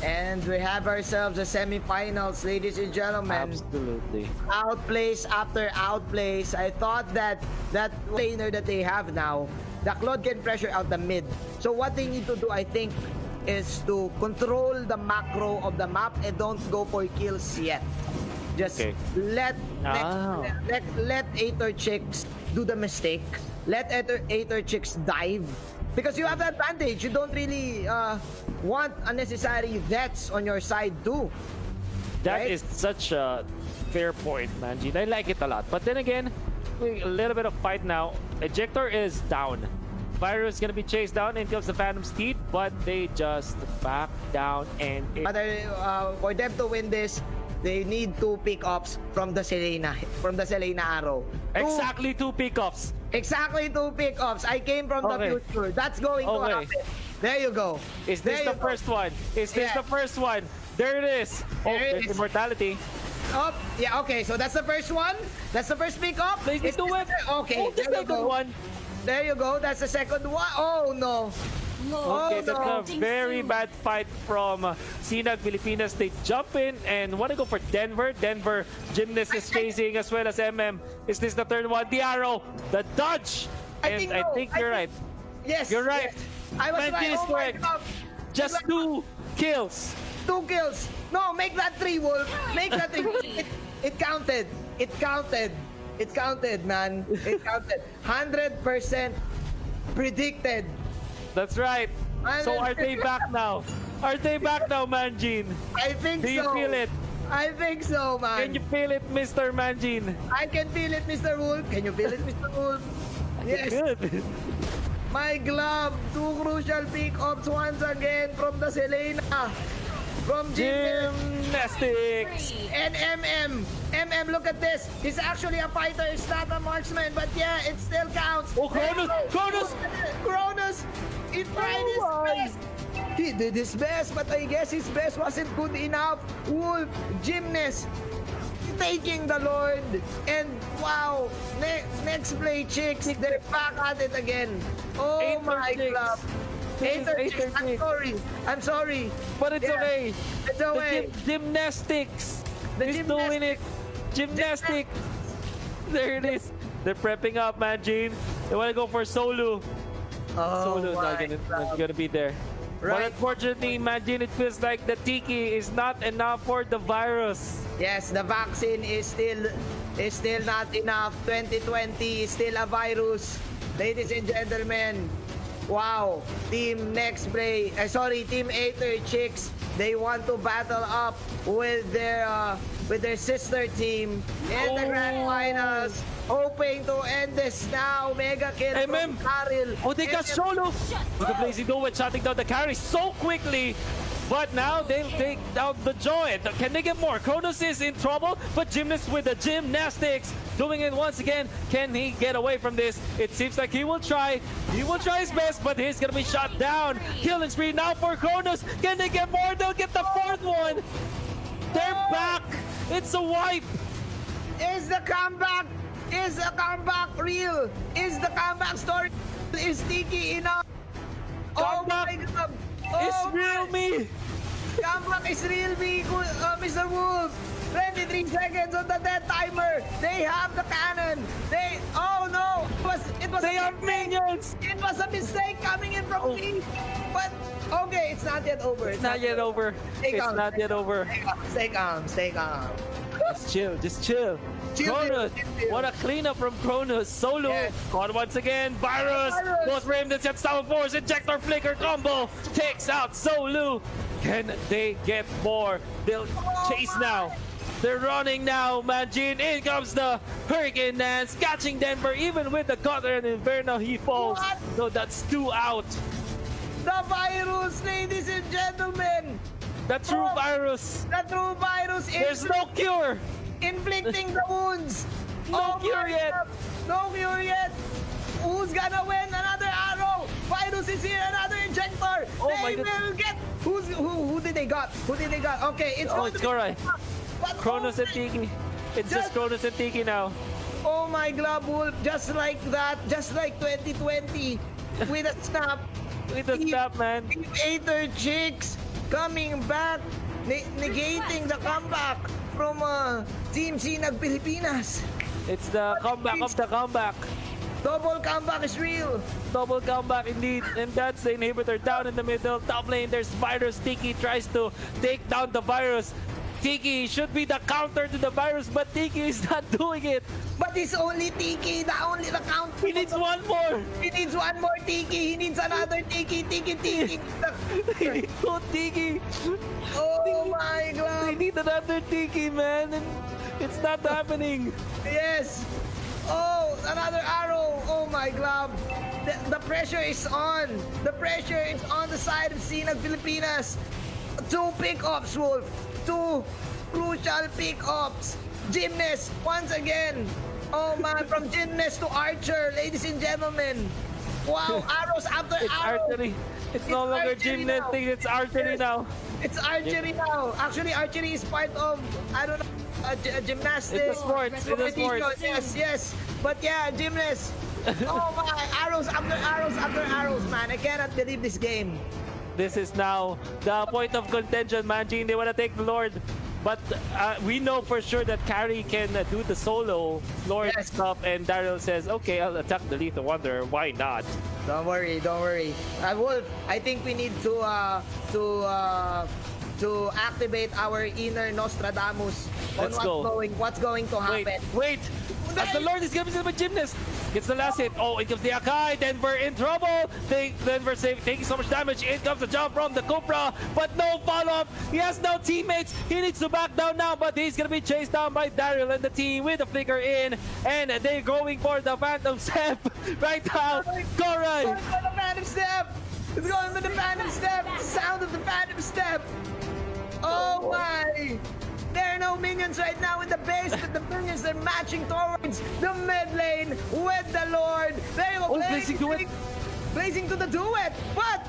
Speaker 5: And we have ourselves a semifinals, ladies and gentlemen.
Speaker 4: Absolutely.
Speaker 5: Outplays after outplays. I thought that laner that they have now, the Claude can pressure out the mid. So what they need to do, I think, is to control the macro of the map and don't go for kills yet. Just let Aether Chicks do the mistake. Let Aether Chicks dive. Because you have the advantage. You don't really want unnecessary deaths on your side too.
Speaker 4: That is such a fair point, Manjin. I like it a lot. But then again, a little bit of fight now. Ejector is down. Virus is gonna be chased down. In comes the Phantom Steed, but they just back down. And
Speaker 5: for them to win this, they need 2 pickups from the Selena arrow.
Speaker 4: Exactly 2 pickups.
Speaker 5: Exactly 2 pickups. I came from the future. That's going to happen. There you go.
Speaker 4: Is this the first one? Is this the first one? There it is. There's immortality.
Speaker 5: Oh, yeah, okay. So that's the first one. That's the first pickup.
Speaker 4: Please do it.
Speaker 5: Okay,
Speaker 4: the second one.
Speaker 5: There you go. That's the second one. Oh, no.
Speaker 4: Okay, that's a very bad fight from Sinag Pilipinas. They jump in and want to go for Denver. Gymnast is chasing as well as Is this the third one? The arrow, the dodge. I think you're right.
Speaker 5: Yes.
Speaker 4: You're right.
Speaker 5: Yes. I was right.
Speaker 4: Is correct. Just 2 kills.
Speaker 5: 2 kills. No, make that 3, Wolf. Make that 3. It counted. it counted. It counted, man. It counted. 100% predicted.
Speaker 4: That's right. So are they
Speaker 5: 100%.
Speaker 4: back now? Are they back now, Manjin?
Speaker 5: I think
Speaker 4: Do
Speaker 5: so.
Speaker 4: you feel it?
Speaker 5: I think so, man.
Speaker 4: Can you feel it, Mr. Manjin?
Speaker 5: I can feel it, Mr. Wolf. Can you feel it, Mr. Wolf? Yes.
Speaker 4: Good.
Speaker 5: My glove. Two crucial pick-ups once again from the Selena. From
Speaker 4: Gymnastics.
Speaker 5: and MM. MM, look at this. He's actually a fighter. He's not a marksman. But yeah, it still counts.
Speaker 4: Oh, Cronus! Cronus!
Speaker 5: Cronus! He tried his best. He did his best, but I guess his best wasn't good enough. Wolf, Gymnast, taking the Lord. And wow, next play, chicks. They're back at it again. Oh my God. I'm sorry.
Speaker 4: But it's okay.
Speaker 5: It's okay.
Speaker 4: Gymnastics.
Speaker 5: The
Speaker 4: He's doing it. Gymnastics. There it is. They're prepping up, Manjin. They want to go for Solo.
Speaker 5: Oh
Speaker 4: Solo not gonna be there. But
Speaker 5: Right.
Speaker 4: unfortunately, imagine it feels like the Tiki is not enough for the virus.
Speaker 5: Yes, the vaccine is still not enough. 2020 is still a virus. Ladies and gentlemen, wow. Team Team Aether Chicks, they want to battle up with their sister team in the grand finals. Hoping to end this now. Mega kill from Karil.
Speaker 4: Oh, they got Solo. With the Blazing Duet shutting down the carry so quickly. But now they'll take down the Joy. Can they get more? Cronus is in trouble, but Gymnast with the Gymnastics doing it once again. Can he get away from this? It seems like he will try. He will try his best, but he's gonna be shot down. Killing spree now for Cronus. Can they get more? They'll get the fourth one. They're back. It's a wipe.
Speaker 5: Is the comeback real? Is the comeback story? Is Tiki enough? Oh my
Speaker 4: Comeback
Speaker 5: God.
Speaker 4: It's
Speaker 5: Oh
Speaker 4: real
Speaker 5: my.
Speaker 4: me.
Speaker 5: Comeback is real me, Mr. Wolf. 23 seconds on the dead timer. They have the cannon. Oh no. It was
Speaker 4: They
Speaker 5: a
Speaker 4: are
Speaker 5: mistake.
Speaker 4: minions.
Speaker 5: It was a mistake coming in from me. But okay, it's not yet over.
Speaker 4: It's not yet over.
Speaker 5: Stay
Speaker 4: It's
Speaker 5: calm,
Speaker 4: not yet over.
Speaker 5: Stay calm. Stay calm.
Speaker 4: Just chill. Just chill.
Speaker 5: Chill,
Speaker 4: Cronus,
Speaker 5: chill.
Speaker 4: what a cleanup from Cronus. Solo,
Speaker 5: Yes.
Speaker 4: caught once again. Virus,
Speaker 5: Virus.
Speaker 4: both Raymond sets down force. Injector flicker combo takes out Solo. Can they get more? They'll chase now. They're running now, Manjin. In comes the Hurricane Dance, catching Denver. Even with the Cutter and Inferno, he falls.
Speaker 5: What?
Speaker 4: So that's 2 out.
Speaker 5: The virus, ladies and gentlemen.
Speaker 4: The true
Speaker 5: Oh.
Speaker 4: virus.
Speaker 5: The true virus is
Speaker 4: There's no cure.
Speaker 5: inflicting the wounds.
Speaker 4: No cure
Speaker 5: my
Speaker 4: yet.
Speaker 5: God. No cure yet. Who's gonna win? Another arrow. Virus is here. Another injector.
Speaker 4: Oh my
Speaker 5: They
Speaker 4: God.
Speaker 5: will get. Who did they got? Who did they got? Okay, it's
Speaker 4: Oh,
Speaker 5: going
Speaker 4: it's
Speaker 5: to be-
Speaker 4: alright.
Speaker 5: But
Speaker 4: Cronus
Speaker 5: oh
Speaker 4: and Tiki. It's just Cronus and Tiki now.
Speaker 5: Oh my Glove Wolf, just like that, just like 2020, with a snap.
Speaker 4: With the snap, man.
Speaker 5: Team Aether Chicks coming back, negating the comeback from Team Sinag Pilipinas.
Speaker 4: It's the comeback of the comeback.
Speaker 5: Double comeback is real.
Speaker 4: Double comeback indeed. And that's the inhibitor down in the middle. Top lane, there's Virus. Tiki tries to take down the Virus. Tiki should be the counter to the Virus, but Tiki is not doing it.
Speaker 5: But it's only Tiki, the count.
Speaker 4: He needs one more.
Speaker 5: He needs one more Tiki. He needs another Tiki.
Speaker 4: He needs two Tiki.
Speaker 5: Oh my
Speaker 4: They
Speaker 5: God.
Speaker 4: need another Tiki, man. And it's not happening.
Speaker 5: Yes. Oh, another arrow. Oh my God. The pressure is on. The pressure is on the side of Sinag Pilipinas. 2 pickups, Wolf. 2 crucial pickups. Gymnast, once again. Oh man, from Gymnast to Archer, ladies and gentlemen. Wow, arrows after
Speaker 4: It's
Speaker 5: arrow.
Speaker 4: archery. It's no longer
Speaker 5: archery
Speaker 4: gymnastics,
Speaker 5: now.
Speaker 4: it's archery now.
Speaker 5: It's archery now. Actually, archery is part of, I don't know, gymnastics.
Speaker 4: It's a sport. It's a sport.
Speaker 5: Yes, yes. But yeah, gymnast. Oh my, arrows after arrows after arrows, man. I cannot believe this game.
Speaker 4: This is now the point of contention, Manjin. They want to take the Lord. But we know for sure that Carrie can do the solo Lord
Speaker 5: Yes.
Speaker 4: stuff, and Daryl says, okay, I'll attack the Lethal Wonder. Why not?
Speaker 5: Don't worry, don't worry. Wolf, I think we need to to activate our inner Nostradamus on
Speaker 4: Let's go.
Speaker 5: what's going to happen.
Speaker 4: Wait! As the Lord is giving him a gymnast. Gets the last hit. Oh, it comes the Akai. Denver in trouble. Denver taking so much damage. In comes the jump from the Cupra, but no follow-up. He has no teammates. He needs to back down now, but he's gonna be chased down by Daryl and the team with the flicker in, and they're going for the Phantom Step right now. Koray!
Speaker 5: Going for the Phantom Step. It's going for the Phantom Step. The sound of the Phantom Step. Oh my! There are no minions right now in the base, but the minions are matching towards the mid lane with the Lord. They will blazing to the duet, but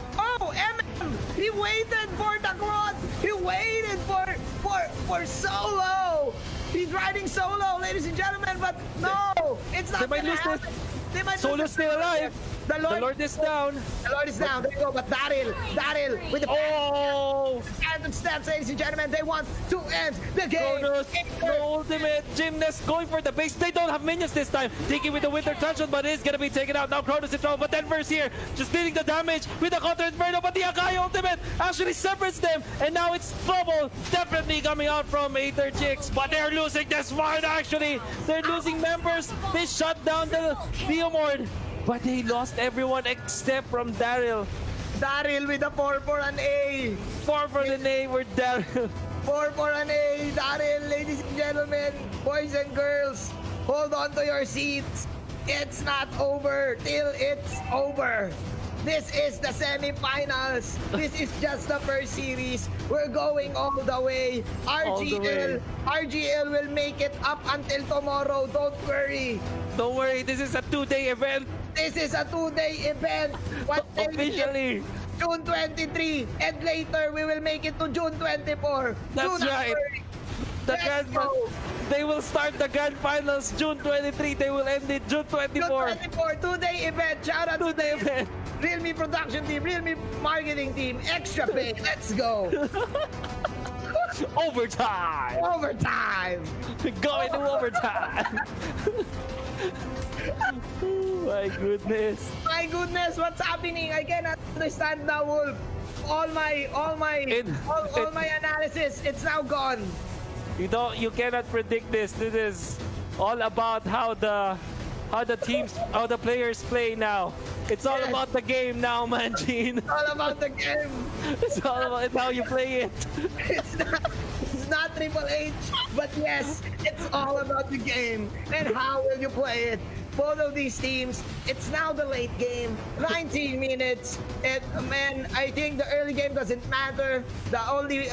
Speaker 5: he waited for the cross. He waited for solo. He's riding solo, ladies and gentlemen, but no, it's not gonna happen. They might
Speaker 4: Solo's still alive. The Lord is down.
Speaker 5: The Lord is down. There you go. But Daryl with the Phantom Steps, ladies and gentlemen. They want to end the game.
Speaker 4: Kronos, the ultimate gymnast going for the base. They don't have minions this time. Taking with the Winter Truncheon, but it's gonna be taken out. Now Kronos in trouble, but Denver's here. Just dealing the damage with the Counter Inferno, but the Akai ultimate actually separates them. And now it's trouble definitely coming out from Aether Chicks. But they're losing this one actually. They're losing members. They shut down the Leomord. But they lost everyone except from Daryl.
Speaker 5: Daryl with a 4 for an A.
Speaker 4: 4 for the name for Daryl.
Speaker 5: 4 for an A. Daryl, ladies and gentlemen, boys and girls, hold on to your seats. It's not over till it's over. This is the semifinals. This is just the first series. We're going all the way. RGL will make it up until tomorrow. Don't worry.
Speaker 4: Don't worry, this is a 2-day event.
Speaker 5: This is a 2-day event. What day
Speaker 4: Officially.
Speaker 5: June 23. And later, we will make it to June 24.
Speaker 4: That's right. They will start the grand finals June 23. They will end it June 24.
Speaker 5: June 24, 2-day event. Shout out to the
Speaker 4: event.
Speaker 5: Realme production team, Realme marketing team, extra pay. Let's go.
Speaker 4: Overtime. Going to overtime. My goodness.
Speaker 5: My goodness, what's happening? I cannot understand the Wolf. All my analysis, it's now gone.
Speaker 4: You cannot predict this. This is all about how the players play now. It's all about the game now, Manjin.
Speaker 5: It's all about the game.
Speaker 4: It's all about how you play it.
Speaker 5: It's not Triple H, but yes, it's all about the game and how will you play it. Both of these teams, it's now the late game, 19 minutes, and man, I think the early game doesn't matter. The only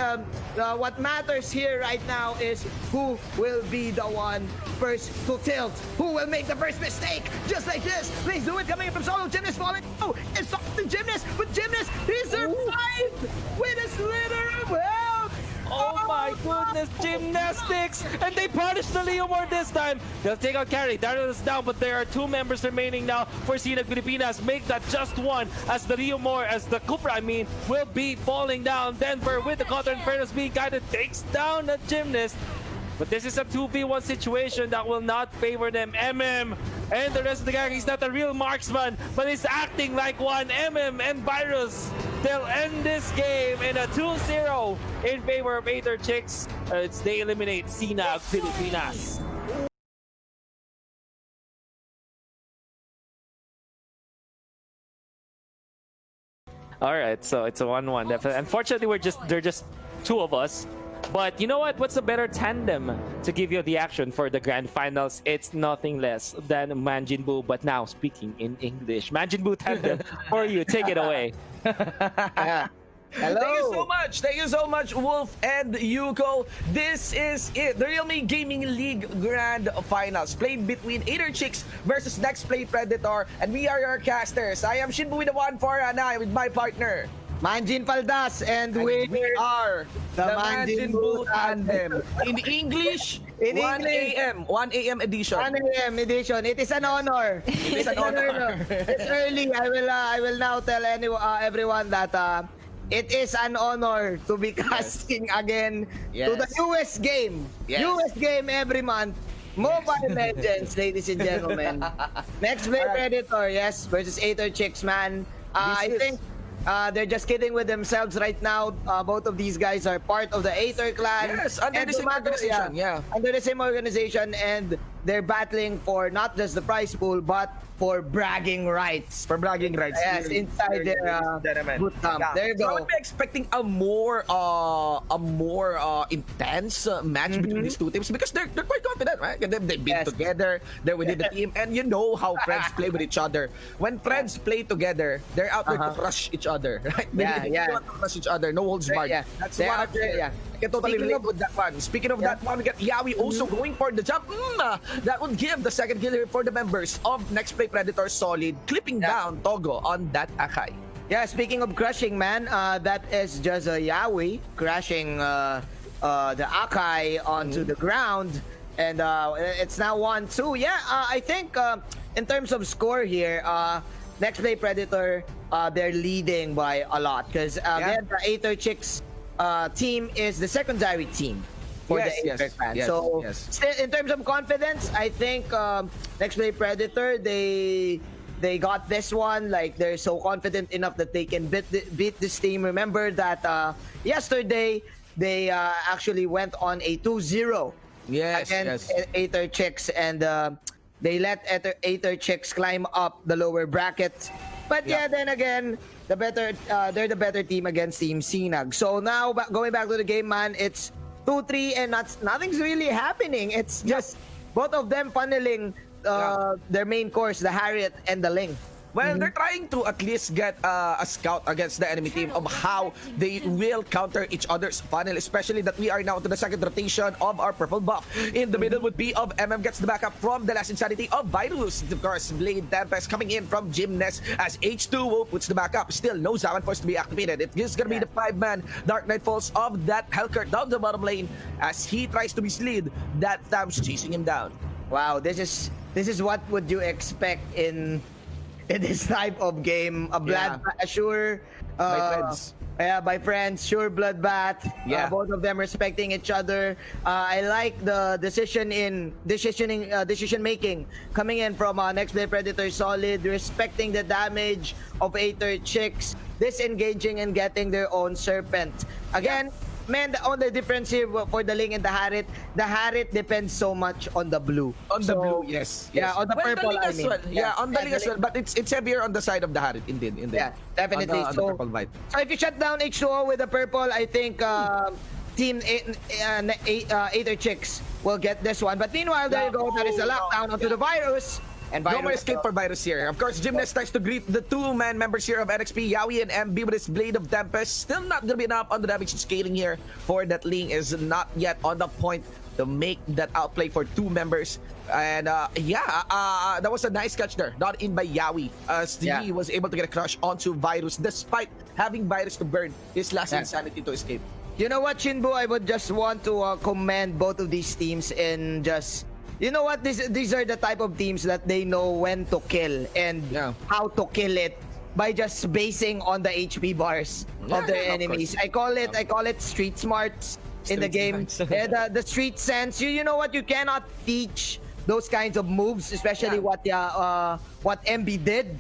Speaker 5: what matters here right now is who will be the one first to tilt, who will make the first mistake, just like this. Please do it, coming in from Solo. Gymnast falling. Oh, it's the Gymnast, but Gymnast, he survived with a slither of health.
Speaker 4: Oh my goodness, gymnastics! And they punish the Leomord this time. They'll take out Carry. Daryl is down, but there are 2 members remaining now for Sinag Pilipinas. Make that just 1 as the Cupra, will be falling down. Denver with the Counter Inferno being guided takes down the Gymnast. But this is a 2v1 situation that will not favor them. MM and the rest of the gang, he's not a real marksman, but he's acting like one. MM and Virus, they'll end this game in a 2-0 in favor of Aether Chicks. They eliminate Sinag Pilipinas. All right, so it's a 1-1. Definitely. Unfortunately, they're just 2 of us. But you know what? What's a better tandem to give you the action for the grand finals? It's nothing less than Manjinbu, but now speaking in English. Manjinbu tandem for you. Take it away.
Speaker 5: Hello.
Speaker 2: Thank you so much, Wolf and Yuko. This is it. The Realme Gaming League Grand Finals played between Aether Chicks versus Next Play Predator, and we are your casters. I am Shinbu with the 1-4 with my partner
Speaker 5: Manjin Faldas, and we
Speaker 2: are the Manjinbu Tandem. In English,
Speaker 5: in
Speaker 2: 1
Speaker 5: English,
Speaker 2: a.m. 1 a.m. edition.
Speaker 5: 1 a.m. edition. It is an honor.
Speaker 2: It is an honor.
Speaker 5: It's early. I will now tell everyone that it is an honor to be casting again to the newest game.
Speaker 2: Yes.
Speaker 5: Newest game every month. Mobile Legends, ladies and gentlemen. Next Play Predator, yes, versus Aether Chicks, man. I think They're just kidding with themselves right now. Both of these guys are part of the Aether clan.
Speaker 2: Yes, under the same organization. Yeah.
Speaker 5: Under the same organization, and they're battling for not just the prize pool, but for bragging rights.
Speaker 2: For bragging rights.
Speaker 5: Yes, inside their boot camp.
Speaker 2: Yeah.
Speaker 5: There you
Speaker 2: So I
Speaker 5: go.
Speaker 2: would be expecting a more intense match between these two teams because they're quite confident, right? They've been
Speaker 5: Yes.
Speaker 2: together, they're within the team, and you know how friends play with each other. When friends play together, they're out there to crush each other, right? They want to crush each other, no holds barred.
Speaker 5: Yeah.
Speaker 2: That's
Speaker 5: They're
Speaker 2: one
Speaker 5: out
Speaker 2: of
Speaker 5: there,
Speaker 2: the,
Speaker 5: yeah.
Speaker 2: I can totally
Speaker 5: Speaking
Speaker 2: relate
Speaker 5: of-
Speaker 2: with that one. Speaking of that one, we got Yawi also going for the jump. That would give the second kill here for the members of Next Play Predator Solid, clipping down Togo on that Akai.
Speaker 5: Yeah, speaking of crushing, man, that is just a Yawi crashing the Akai onto the ground. And it's now 1-2. Yeah, I think in terms of score here, Next Play Predator, they're leading by a lot. Because again, the Aether Chicks team is the secondary team for
Speaker 2: Yes,
Speaker 5: the Aether
Speaker 2: yes,
Speaker 5: clan.
Speaker 2: yes,
Speaker 5: So
Speaker 2: yes.
Speaker 5: still, in terms of confidence, I think Next Play Predator, they got this one. Like, they're so confident enough that they can beat this team. Remember that yesterday they actually went on a 2-0 against Aether Chicks, and they let Aether Chicks climb up the lower bracket. But yeah, then again, they're the better team against Team Sinag. So now, going back to the game, man, it's 2-3 and nothing's really happening. It's just both of them funneling their main course, the Harriet and the Ling.
Speaker 2: Well, they're trying to at least get a scout against the enemy team of how they will counter each other's funnel, especially that we are now to the second rotation of our purple buff. In the middle would be of MM gets the backup from the last insanity of Virus. Of course, Blade Tempest coming in from Gymnast as H2O puts the backup. Still no Zaman Force to be activated. It is going to be the 5-man Dark Knight Falls of that Hellcurt down the bottom lane as he tries to mislead that Tham's chasing him down.
Speaker 5: Wow, this is what would you expect in this type of game. A bloodbath, sure.
Speaker 2: By friends.
Speaker 5: Yeah, by friends, sure bloodbath.
Speaker 2: Yeah.
Speaker 5: Both of them respecting each other. I like the decision making coming in from Next Play Predator Solid, respecting the damage of Aether Chicks, disengaging and getting their own Serpent. Again, man, the only difference here for the Ling and the Harriet depends so much on the blue.
Speaker 2: On the blue, yes.
Speaker 5: Yeah, on the purple,
Speaker 2: Ling
Speaker 5: I
Speaker 2: as
Speaker 5: mean.
Speaker 2: well. Yeah, on the Ling as well. But it's heavier on the side of the Harriet, indeed.
Speaker 5: Yeah, definitely.
Speaker 2: On the purple vibe.
Speaker 5: So if you shut down H2O with the purple, I think Team Aether Chicks will get this one. But meanwhile, there you go. That is the lockdown onto the Virus. And
Speaker 2: No more
Speaker 5: Virus,
Speaker 2: escape for Virus here. Of course, Gymnast tries to greet the two-man members here of NXP, Yawi and MB with his Blade of Tempest. Still not gonna be enough on the damage scaling here for that Ling is not yet on the point to make that outplay for two members. And that was a nice catch there. Not in by Yawi as he was able to get a crush onto Virus despite having Virus to burn his last insanity to escape.
Speaker 5: you know what, Shinbu? I would just want to commend both of these teams in just... You know what? These are the type of teams that they know when to kill and how to kill it by just basing on the HP bars of their enemies. I call it street smarts in the game. The street sense. You know what? You cannot teach those kinds of moves, especially what MB did.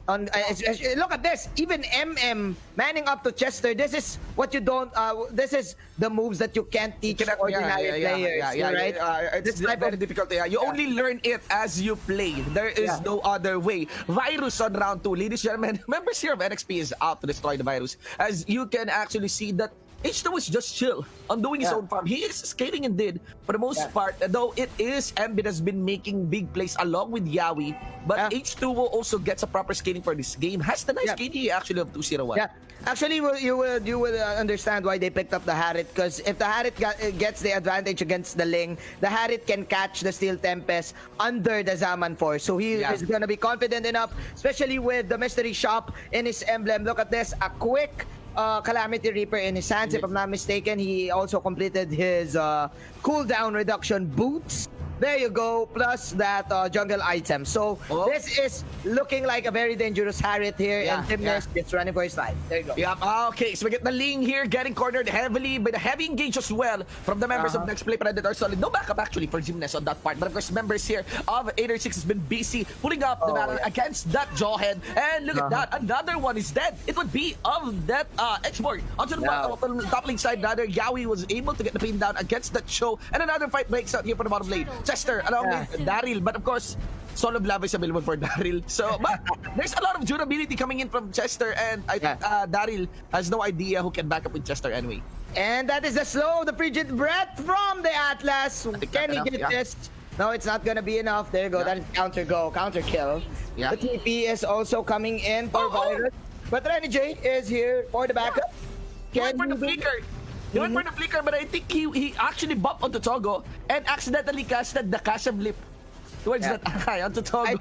Speaker 5: Look at this. Even MM manning up to Chester. This is what you don't. This is the moves that you can't teach ordinary players. Right?
Speaker 2: It's very difficult. You only learn it as you play. There is no other way. Virus on round 2, ladies and gentlemen. Members here of NXP is out to destroy the Virus. As you can actually see that H2 is just chill on doing his own farm. He is scaling indeed for the most part, though it is Embiid has been making big plays along with Yawi, but H2O also gets a proper scaling for this game. Has the nice KD actually of 201.
Speaker 5: Yeah. Actually, you will understand why they picked up the Harriet, because if the Harriet gets the advantage against the Ling, the Harriet can catch the Steel Tempest under the Zaman Force. So he is going to be confident enough, especially with the Mystery Shop in his emblem. Look at this, a quick Calamity Reaper in his hands, if I'm not mistaken. He also completed his cooldown reduction boots. There you go, plus that jungle item. So this is looking like a very dangerous Harriet here, and Gymnast is running for his life. There you go.
Speaker 2: Yep. Okay, so we get the Ling here getting cornered heavily by the heavy engage as well from the members of Next Play Predator. Solid. No backup actually for Gymnast on that part. But of course, members here of 806 has been busy pulling up the battle against that Jawhead. And look at that. Another one is dead. It would be of that X-Borg. Onto the top link side, rather, Yawi was able to get the pin down against that show. And another fight breaks out here for the bottom lane. Chester along with Daryl. But of course, Solo Blava is available for Daryl. So, but there's a lot of durability coming in from Chester, and I think Daryl has no idea who can back up with Chester anyway.
Speaker 5: And that is the slow, the frigid breath from the Atlas. Can he get this? No, it's not gonna be enough. There you go. That is counter kill. The TP is also coming in for Virus. But Renny J is here for the backup.
Speaker 2: He went for the flicker. He went for the flicker, but I think he actually bumped onto Togo and accidentally casted the Kasha Blip towards that Akai onto Togo.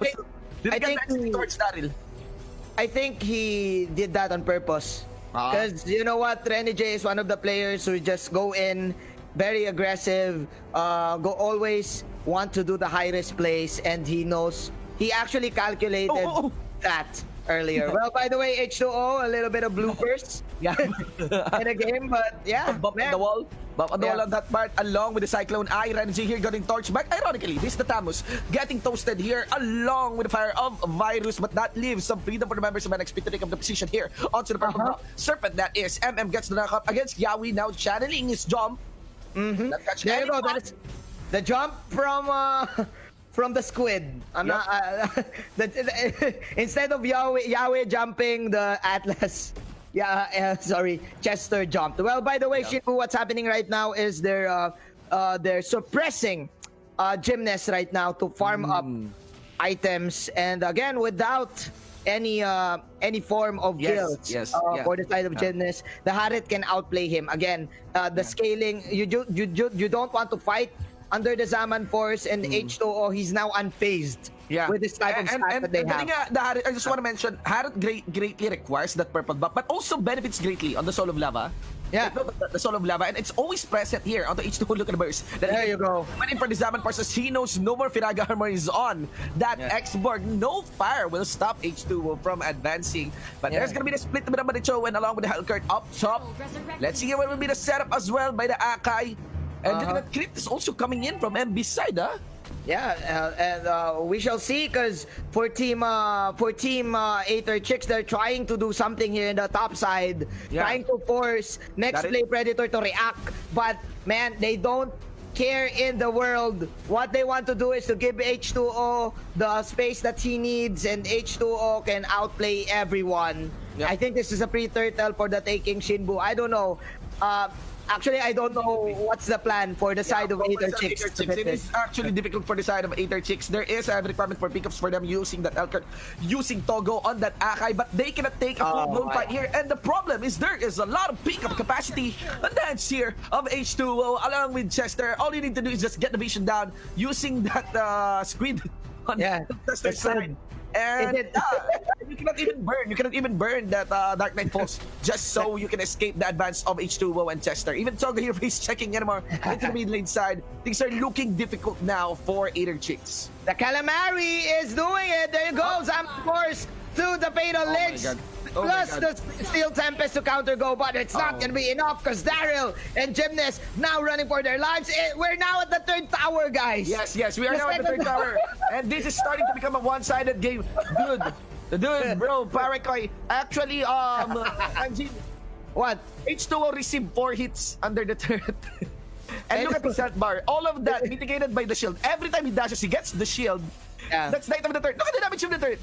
Speaker 5: I think he did that on purpose. Because you know what, Renny J is one of the players who just go in very aggressive, always want to do the high risk plays, and he knows he actually calculated that earlier. Well, by the way, H2O, a little bit of bloopers in a game, but
Speaker 2: bump on the wall. Bump on the wall on that part, along with the Cyclone Eye. Renji here getting torched back. Ironically, this is the Tamus getting toasted here, along with the fire of Virus, but that leaves some freedom for the members of NXP to take up the position here onto the purple Serpent. That is, MM gets the knockout against Yawi, now channeling his jump.
Speaker 5: There you go. That is the jump from the squid. I'm not. Instead of Yahweh jumping, the Atlas. Sorry, Chester jumped. Well, by the way, Shinbu, what's happening right now is they're suppressing Gymnast right now to farm up items, and again without any form of kills for the side of Gymnast, the Harriet can outplay him. Again, the scaling, you don't want to fight under the Zaman Force, and H2O, he's now unfazed with this type of stack that they have.
Speaker 2: The Harriet, I just want to mention, Harriet greatly requires that purple buff, but also benefits greatly on the Soul of Lava. The Soul of Lava, and it's always present here on the H2O. Look at the burst.
Speaker 5: There you go.
Speaker 2: Waiting for the Zaman Force, as he knows no more Firaga armor is on that X-Borg. No fire will stop H2O from advancing. But there's gonna be the split with the Maricho, and along with the Hellcurt up top. Let's see what will be the setup as well by the Akai. And look at that crit is also coming in from MB's side,
Speaker 5: and we shall see, because for team 806, they're trying to do something here in the top side, trying to force Next Play Predator to react, but man, they don't care in the world. What they want to do is to give H2O the space that he needs, and H2O can outplay everyone. I think this is a pre-turtle for the taking Shinbu. I don't know. Actually, I don't know what's the plan for the side of 806.
Speaker 2: It is actually difficult for the side of 806. There is a requirement for pickups for them using that Elkert, using Togo on that Akai, but they cannot take a full-blown fight here. And the problem is there is a lot of pickup capacity on the edge here of H2O along with Chester. All you need to do is just get the vision down using that squid on Chester's side. And you cannot even burn that Dark Knight Pulse just so you can escape the advance of H2O and Chester. Even Togo here is checking anymore into the mid lane side. Things are looking difficult now for 806.
Speaker 5: The Calamari is doing it. There you go. Zam Force to the Fatal Lich. Plus the Steel Tempest to counter go, but it's not gonna be enough because Daryl and Gymnast now running for their lives. We're now at the third tower, guys.
Speaker 2: Yes, we are now at the third tower, and this is starting to become a one-sided game. Dude, bro, Parakoy. Actually,
Speaker 5: what?
Speaker 2: H2O received 4 hits under the turret. And look at the health bar. All of that mitigated by the shield. Every time he dashes, he gets the shield. That's Knight of the Turret. Look at the damage of the turret.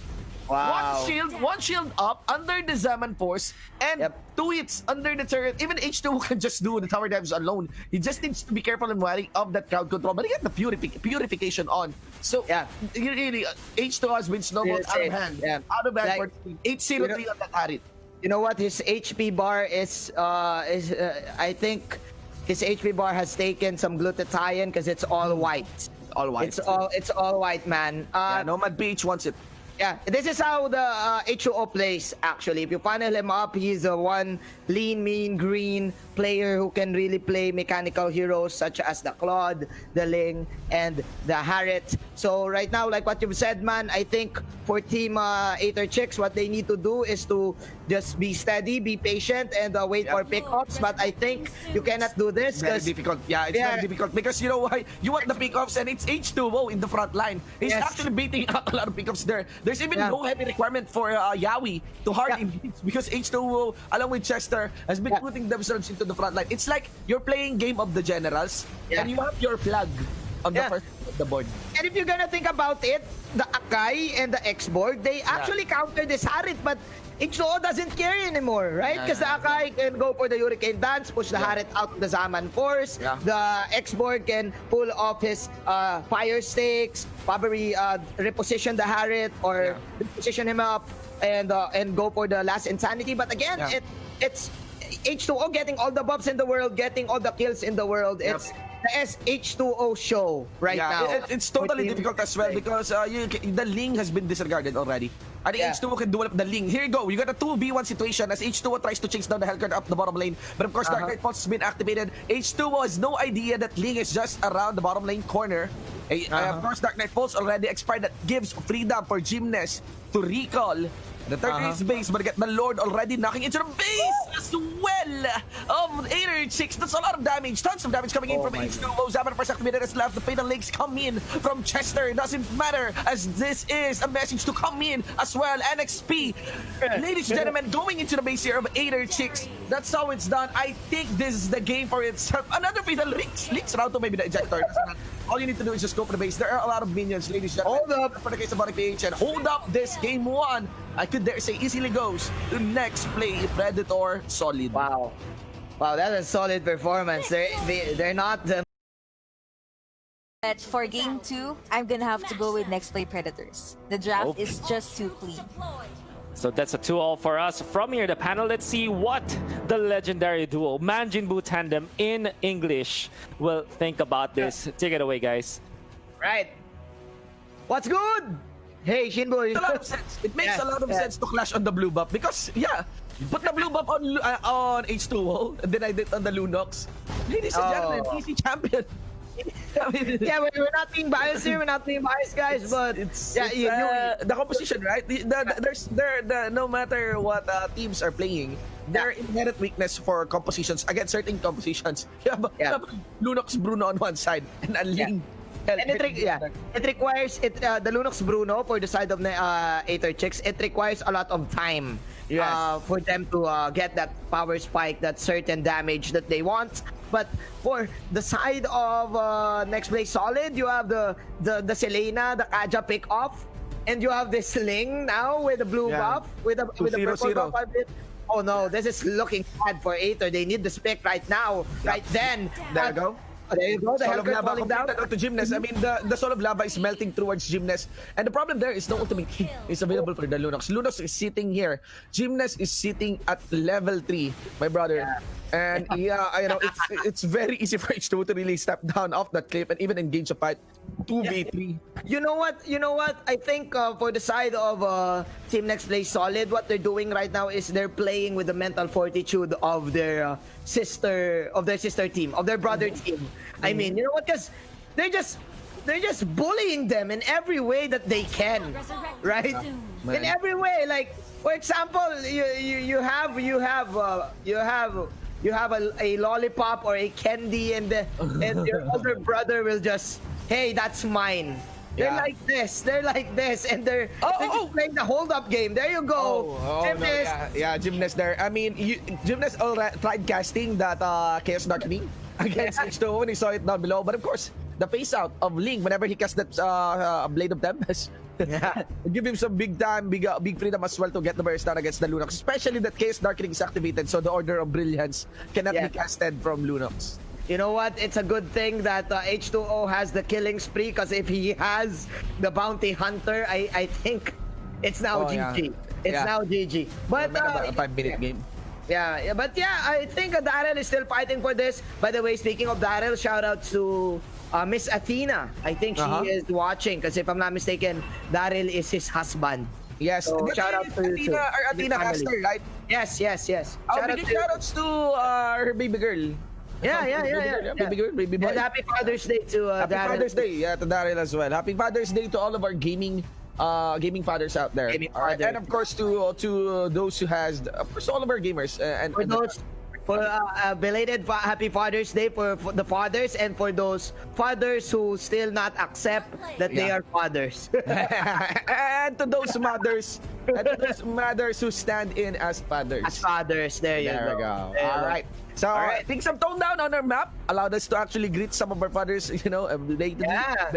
Speaker 5: Wow.
Speaker 2: One shield up under the Zaman Force, and 2 hits under the turret. Even H2 can just do the tower dives alone. He just needs to be careful and wary of that crowd control, but he got the purification on. So really, H2 has been snowballed out of hand. Out of hand for 803 on that Harit.
Speaker 5: You know what? His HP bar is I think his HP bar has taken some glutathione because it's all white.
Speaker 2: All white.
Speaker 5: It's all white, man.
Speaker 2: Nomad Beach wants it.
Speaker 5: Yeah, this is how the H2O plays, actually. If you panel him up, he's a one lean, mean, green player who can really play mechanical heroes such as the Claude, the Ling, and the Harriet. So right now, like what you've said, man, I think for Team Aether Chicks, what they need to do is to just be steady, be patient, and wait for pickups. But I think you cannot do this
Speaker 2: Very
Speaker 5: because
Speaker 2: difficult. Yeah, it's very difficult because you know why? You want the pickups and it's H2O in the front line. He's actually beating a lot of pickups there. There's even no heavy requirement for Yawi to hard engage because H2O, along with Chester, has been putting themselves into the front line. It's like you're playing Game of the Generals and you have your flag on the first of the board.
Speaker 5: And if you're gonna think about it, the Akai and the X-board, they actually counter this Harit, but H2O doesn't care anymore, right? Because the Akai can go for the Hurricane Dance, push the Harit out of the Zaman Force. The X-board can pull off his Fire Stakes, probably reposition the Harit or reposition him up and go for the last Insanity. But again, it's H2O getting all the buffs in the world, getting all the kills in the world. It's the H2O show right now.
Speaker 2: It's totally difficult as well because the Ling has been disregarded already. I think H2O can develop the Ling. Here you go. You got a 2v1 situation as H2O tries to chase down the Hellcard up the bottom lane. But of course, Dark Knight Pulse has been activated. H2O has no idea that Ling is just around the bottom lane corner. Of course, Dark Knight Pulse already expired. That gives freedom for Gymnast to recall the third race base, but get the Lord already knocking into the base as well of Aether Chicks. That's a lot of damage. Tons of damage coming in from H2O. Zaman first activated as left. The Fatal Links come in from Chester. It doesn't matter as this is a message to come in as well. NXP. Ladies and gentlemen, going into the base here of Aether Chicks. That's how it's done. I think this is the game for itself. Another Fatal Links route to maybe the ejector. All you need to do is just go for the base. There are a lot of minions, ladies and gentlemen. Hold up for the case of PH and hold up this game one. I could dare say easily goes to next play Predator Solid.
Speaker 5: Wow, that's a solid performance. They're not the.
Speaker 6: But for game 2, I'm gonna have to go with next play Predators. The draft is just too clean.
Speaker 4: So that's a 2-all for us. From here, the panel, let's see what the legendary duo, Manjinbu Tandem in English, will think about this. Take it away, guys.
Speaker 5: Right. What's good? Hey, Shinbo.
Speaker 2: It makes a lot of sense. It makes a lot of sense to clash on the blue buff because, you put the blue buff on H2O and then I did on the Lunox. Ladies and gentlemen, easy champion.
Speaker 5: We're not being biased here. We're not being biased, guys. But it's
Speaker 2: the composition, right? No matter what teams are playing, their inherent weakness for compositions against certain compositions. You have Lunox Bruno on one side and a Ling.
Speaker 5: And it requires the Lunox Bruno for the side of Aether Chicks. It requires a lot of time for them to get that power spike, that certain damage that they want. But for the side of next play Solid, you have the Selena, the Kaja pick off, and you have the Sling now with the blue buff, with the purple buff. Oh no, this is looking bad for Aether. They need the spec right now, right then.
Speaker 2: There you go.
Speaker 5: There you go. The
Speaker 2: Soul of
Speaker 5: Hellcard
Speaker 2: Lava
Speaker 5: falling down.
Speaker 2: to Gymnast. I mean, the Soul of Lava is melting towards Gymnast. And the problem there is no ultimate key is available for the Lunox. Lunox is sitting here. Gymnast is sitting at level 3, my brother. And it's very easy for H2 to really step down off that cliff and even engage a fight 2v3.
Speaker 5: You know what? I think for the side of Team Next Play Solid, what they're doing right now is they're playing with the mental fortitude of their sister team, of their brother team. I mean, you know what? Because they're just bullying them in every way that they can, right? In every way, like for example, you have a lollipop or a candy, and your older brother will just, hey, that's mine. They're like this, and they're just playing the hold-up game. There you go. Gymnast.
Speaker 2: Gymnast there. I mean, Gymnast already tried casting that Chaos Darkening against H2O when he saw it down below. But of course, the face out of Ling whenever he cast that Blade of Tempest, give him some big freedom as well to get the burst down against the Lunox. Especially that Chaos Darkening is activated, so the Order of Brilliance cannot be casted from Lunox.
Speaker 5: You know what? It's a good thing that H2O has the killing spree, because if he has the Bounty Hunter, I think it's now GG. It's now GG. But
Speaker 2: a 5-minute game.
Speaker 5: Yeah, but yeah, I think Daryl is still fighting for this. By the way, speaking of Daryl, shout out to Miss Athena. I think she is watching because if I'm not mistaken, Daryl is his husband.
Speaker 2: Yes,
Speaker 5: So, shout out to
Speaker 2: Athena, our Athena caster, right?
Speaker 5: Yes.
Speaker 2: Shoutouts to her baby girl.
Speaker 5: Yeah.
Speaker 2: Baby girl, baby boy.
Speaker 5: And happy Father's Day to
Speaker 2: Happy
Speaker 5: Daryl.
Speaker 2: Father's Day, yeah, to Daryl as well. Happy Father's Day to all of our gaming fathers out there.
Speaker 5: Gaming
Speaker 2: All right,
Speaker 5: fathers.
Speaker 2: and of course to those who has, of course, all of our gamers and
Speaker 5: For those, for belated Happy Father's Day for the fathers, and for those fathers who still not accept that they are fathers.
Speaker 2: and to those mothers who stand in as fathers.
Speaker 5: As fathers, there you
Speaker 2: There we go.
Speaker 5: There you
Speaker 2: All
Speaker 5: go.
Speaker 2: right. So things have toned down on our map, allowed us to actually greet some of our fathers, belatedly,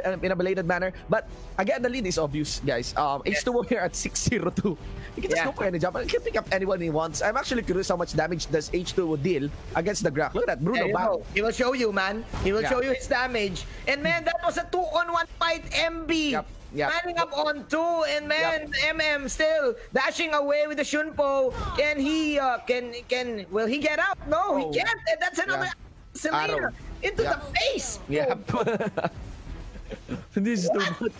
Speaker 2: in a belated manner. But again, the lead is obvious, guys. H2O here at 602. He can just go for any jump. He can pick up anyone he wants. I'm actually curious how much damage does H2O deal against the Grok. Look at that, Bruno.
Speaker 5: There you
Speaker 2: Bang.
Speaker 5: go. He will show you, man. He will
Speaker 2: Yeah.
Speaker 5: show you his damage. And man, that was a 2-on-1 fight, MB.
Speaker 2: Yep.
Speaker 5: Manning up on 2, and man, MM still dashing away with the Shunpo. Can he, will he get out? No, he can't. And that's another Selena
Speaker 2: Arrow.
Speaker 5: into the face.
Speaker 2: Yeah. This is too much.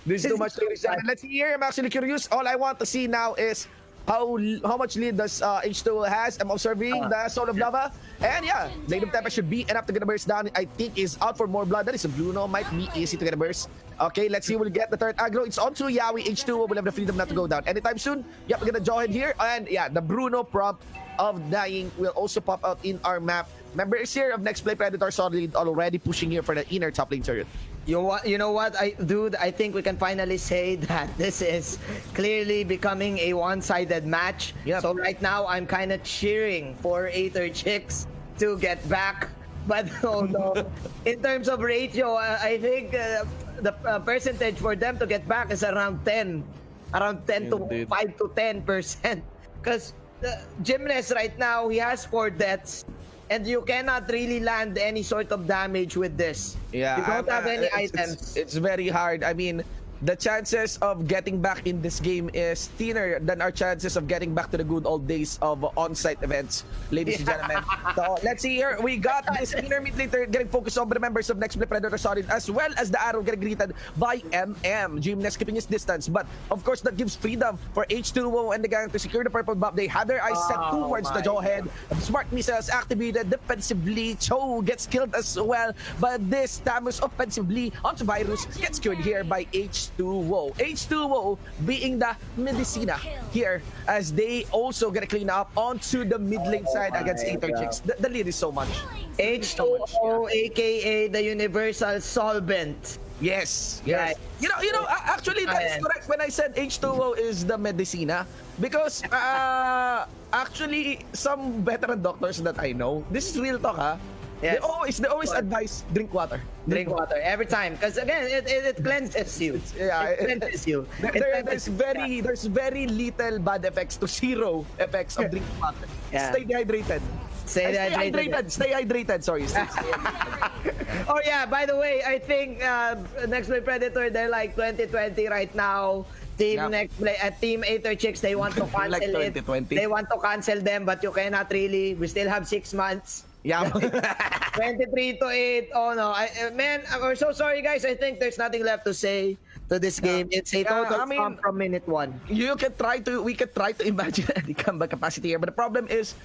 Speaker 2: This is too much, ladies and gentlemen. Let's see here. I'm actually curious. All I want to see now is how much lead does H2O has. I'm observing the Soul of Lava. And yeah, Blade of Tempest should be enough to get a burst down. I think is out for more blood. That is a Bruno. Might be easy to get a burst. Okay, let's see. We'll get the third aggro. It's on to Yawi. H2O will have the freedom not to go down anytime soon. Yep, we're gonna Jawhead here. And yeah, the Bruno prompt of dying will also pop out in our map. Members here of Next Play Predator Solid already pushing here for the inner top lane turret.
Speaker 5: You know what, I think we can finally say that this is clearly becoming a one-sided match.
Speaker 2: Yep.
Speaker 5: So right now, I'm kind of cheering for Aether Chicks to get back. But although, in terms of ratio, I think the percentage for them to get back is around 10. Around 10 to
Speaker 2: Indeed.
Speaker 5: 5 to 10%. Because the Gymnast right now, he has 4 deaths. And you cannot really land any sort of damage with this.
Speaker 2: Yeah,
Speaker 5: You don't have any
Speaker 2: it's-
Speaker 5: items.
Speaker 2: It's very hard. I mean, the chances of getting back in this game is thinner than our chances of getting back to the good old days of on-site events, ladies and gentlemen. So let's see here. We got this inner mid later getting focused on the members of Next Play Predator Solid, as well as the Arrow getting greeted by MM. Gymnast keeping his distance, but of course that gives freedom for H2O and the gang to secure the purple buff. They had their eyes set towards the Jawhead. Smart missiles activated defensively. Cho gets killed as well, but this Tamus offensively onto Virus gets killed here by H2O. H2O being the Medicina here, as they also get a clean up onto the mid lane side against Aether Chicks. The lead is so much.
Speaker 5: H2O, aka the Universal Solvent.
Speaker 2: Yes.
Speaker 5: Right.
Speaker 2: You know, actually that is correct when I said H2O is the Medicina, because actually some veteran doctors that I know, this is real talk, ha.
Speaker 5: Yes.
Speaker 2: They always advise drink water.
Speaker 5: Drink water every time, because again, it cleanses you. It cleanses you.
Speaker 2: There's very little bad effects to zero effects of drinking water.
Speaker 5: Yeah.
Speaker 2: Stay dehydrated.
Speaker 5: Stay hydrated.
Speaker 2: Stay hydrated. Sorry.
Speaker 5: Oh yeah, by the way, I think Next Play Predator, they're like 2020 right now. Team
Speaker 2: Yep.
Speaker 5: Next Play at Team Aether Chicks, they want to cancel
Speaker 2: Like
Speaker 5: it.
Speaker 2: 2020.
Speaker 5: They want to cancel them, but you cannot really. We still have 6 months.
Speaker 2: Yeah.
Speaker 5: 23 to 8. Oh no, man, we're so sorry, guys. I think there's nothing left to say to this game. It's a total stomp from minute 1.
Speaker 2: We can try to imagine the comeback capacity here, but the problem is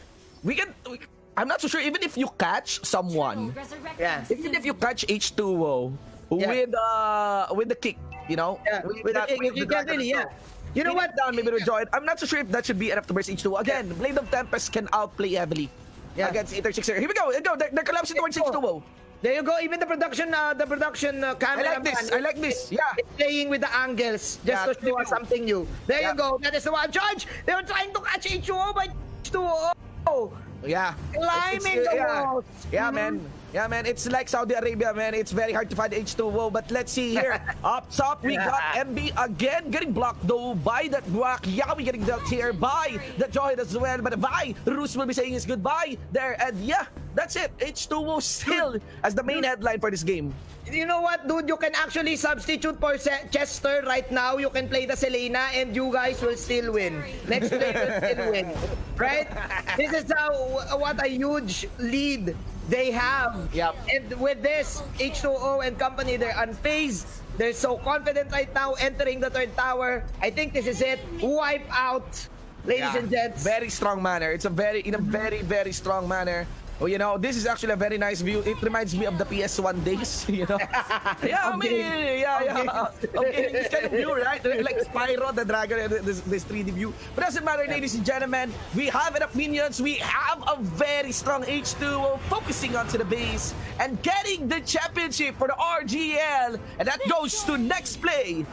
Speaker 2: I'm not so sure. Even if you catch someone,
Speaker 5: Yeah.
Speaker 2: even if you catch H2O with the kick, you know,
Speaker 5: Yeah, with the kick, you can't really, yeah. You know what?
Speaker 2: Down, maybe rejoin. I'm not so sure if that should be enough to burst H2O. Again, Blade of Tempest can outplay heavily against Aether Chicks here. Here we go. They're collapsing towards H2O.
Speaker 5: There you go. Even the production camera.
Speaker 2: I like this. Yeah.
Speaker 5: It's playing with the angles just to show us something new. There you go. That is the one. Judge, they were trying to catch H2O, but H2O.
Speaker 2: Yeah.
Speaker 5: Climbing the walls.
Speaker 2: Yeah, man. Yeah, man. It's like Saudi Arabia, man. It's very hard to find H2O. But let's see here. Up top, we got MB again getting blocked, though, by that Guak. Yawi getting dealt here by the Jawhead as well. But Vi, Roos will be saying his goodbye there. And yeah, That's it. H2O still as the main headline for this game.
Speaker 5: You know what, dude? You can actually substitute for Chester right now. You can play the Selena and you guys will still win. Next player will still win. Right? This is what a huge lead they have.
Speaker 2: Yep.
Speaker 5: And with this, H2O and company, they're unfazed. They're so confident right now entering the third tower. I think this is it. Wipe out, ladies and gents.
Speaker 2: Very strong manner. It's in a very strong manner. Oh, you know, this is actually a very nice view. It reminds me of the PS1 days, you know. Yeah, I mean, yeah. Okay, this kind of view, right? Like Spyro, the dragon, this 3D view. But doesn't matter, ladies and gentlemen. We have enough minions. We have a very strong H2O focusing onto the base and getting the championship for the RGL. And that goes to next play.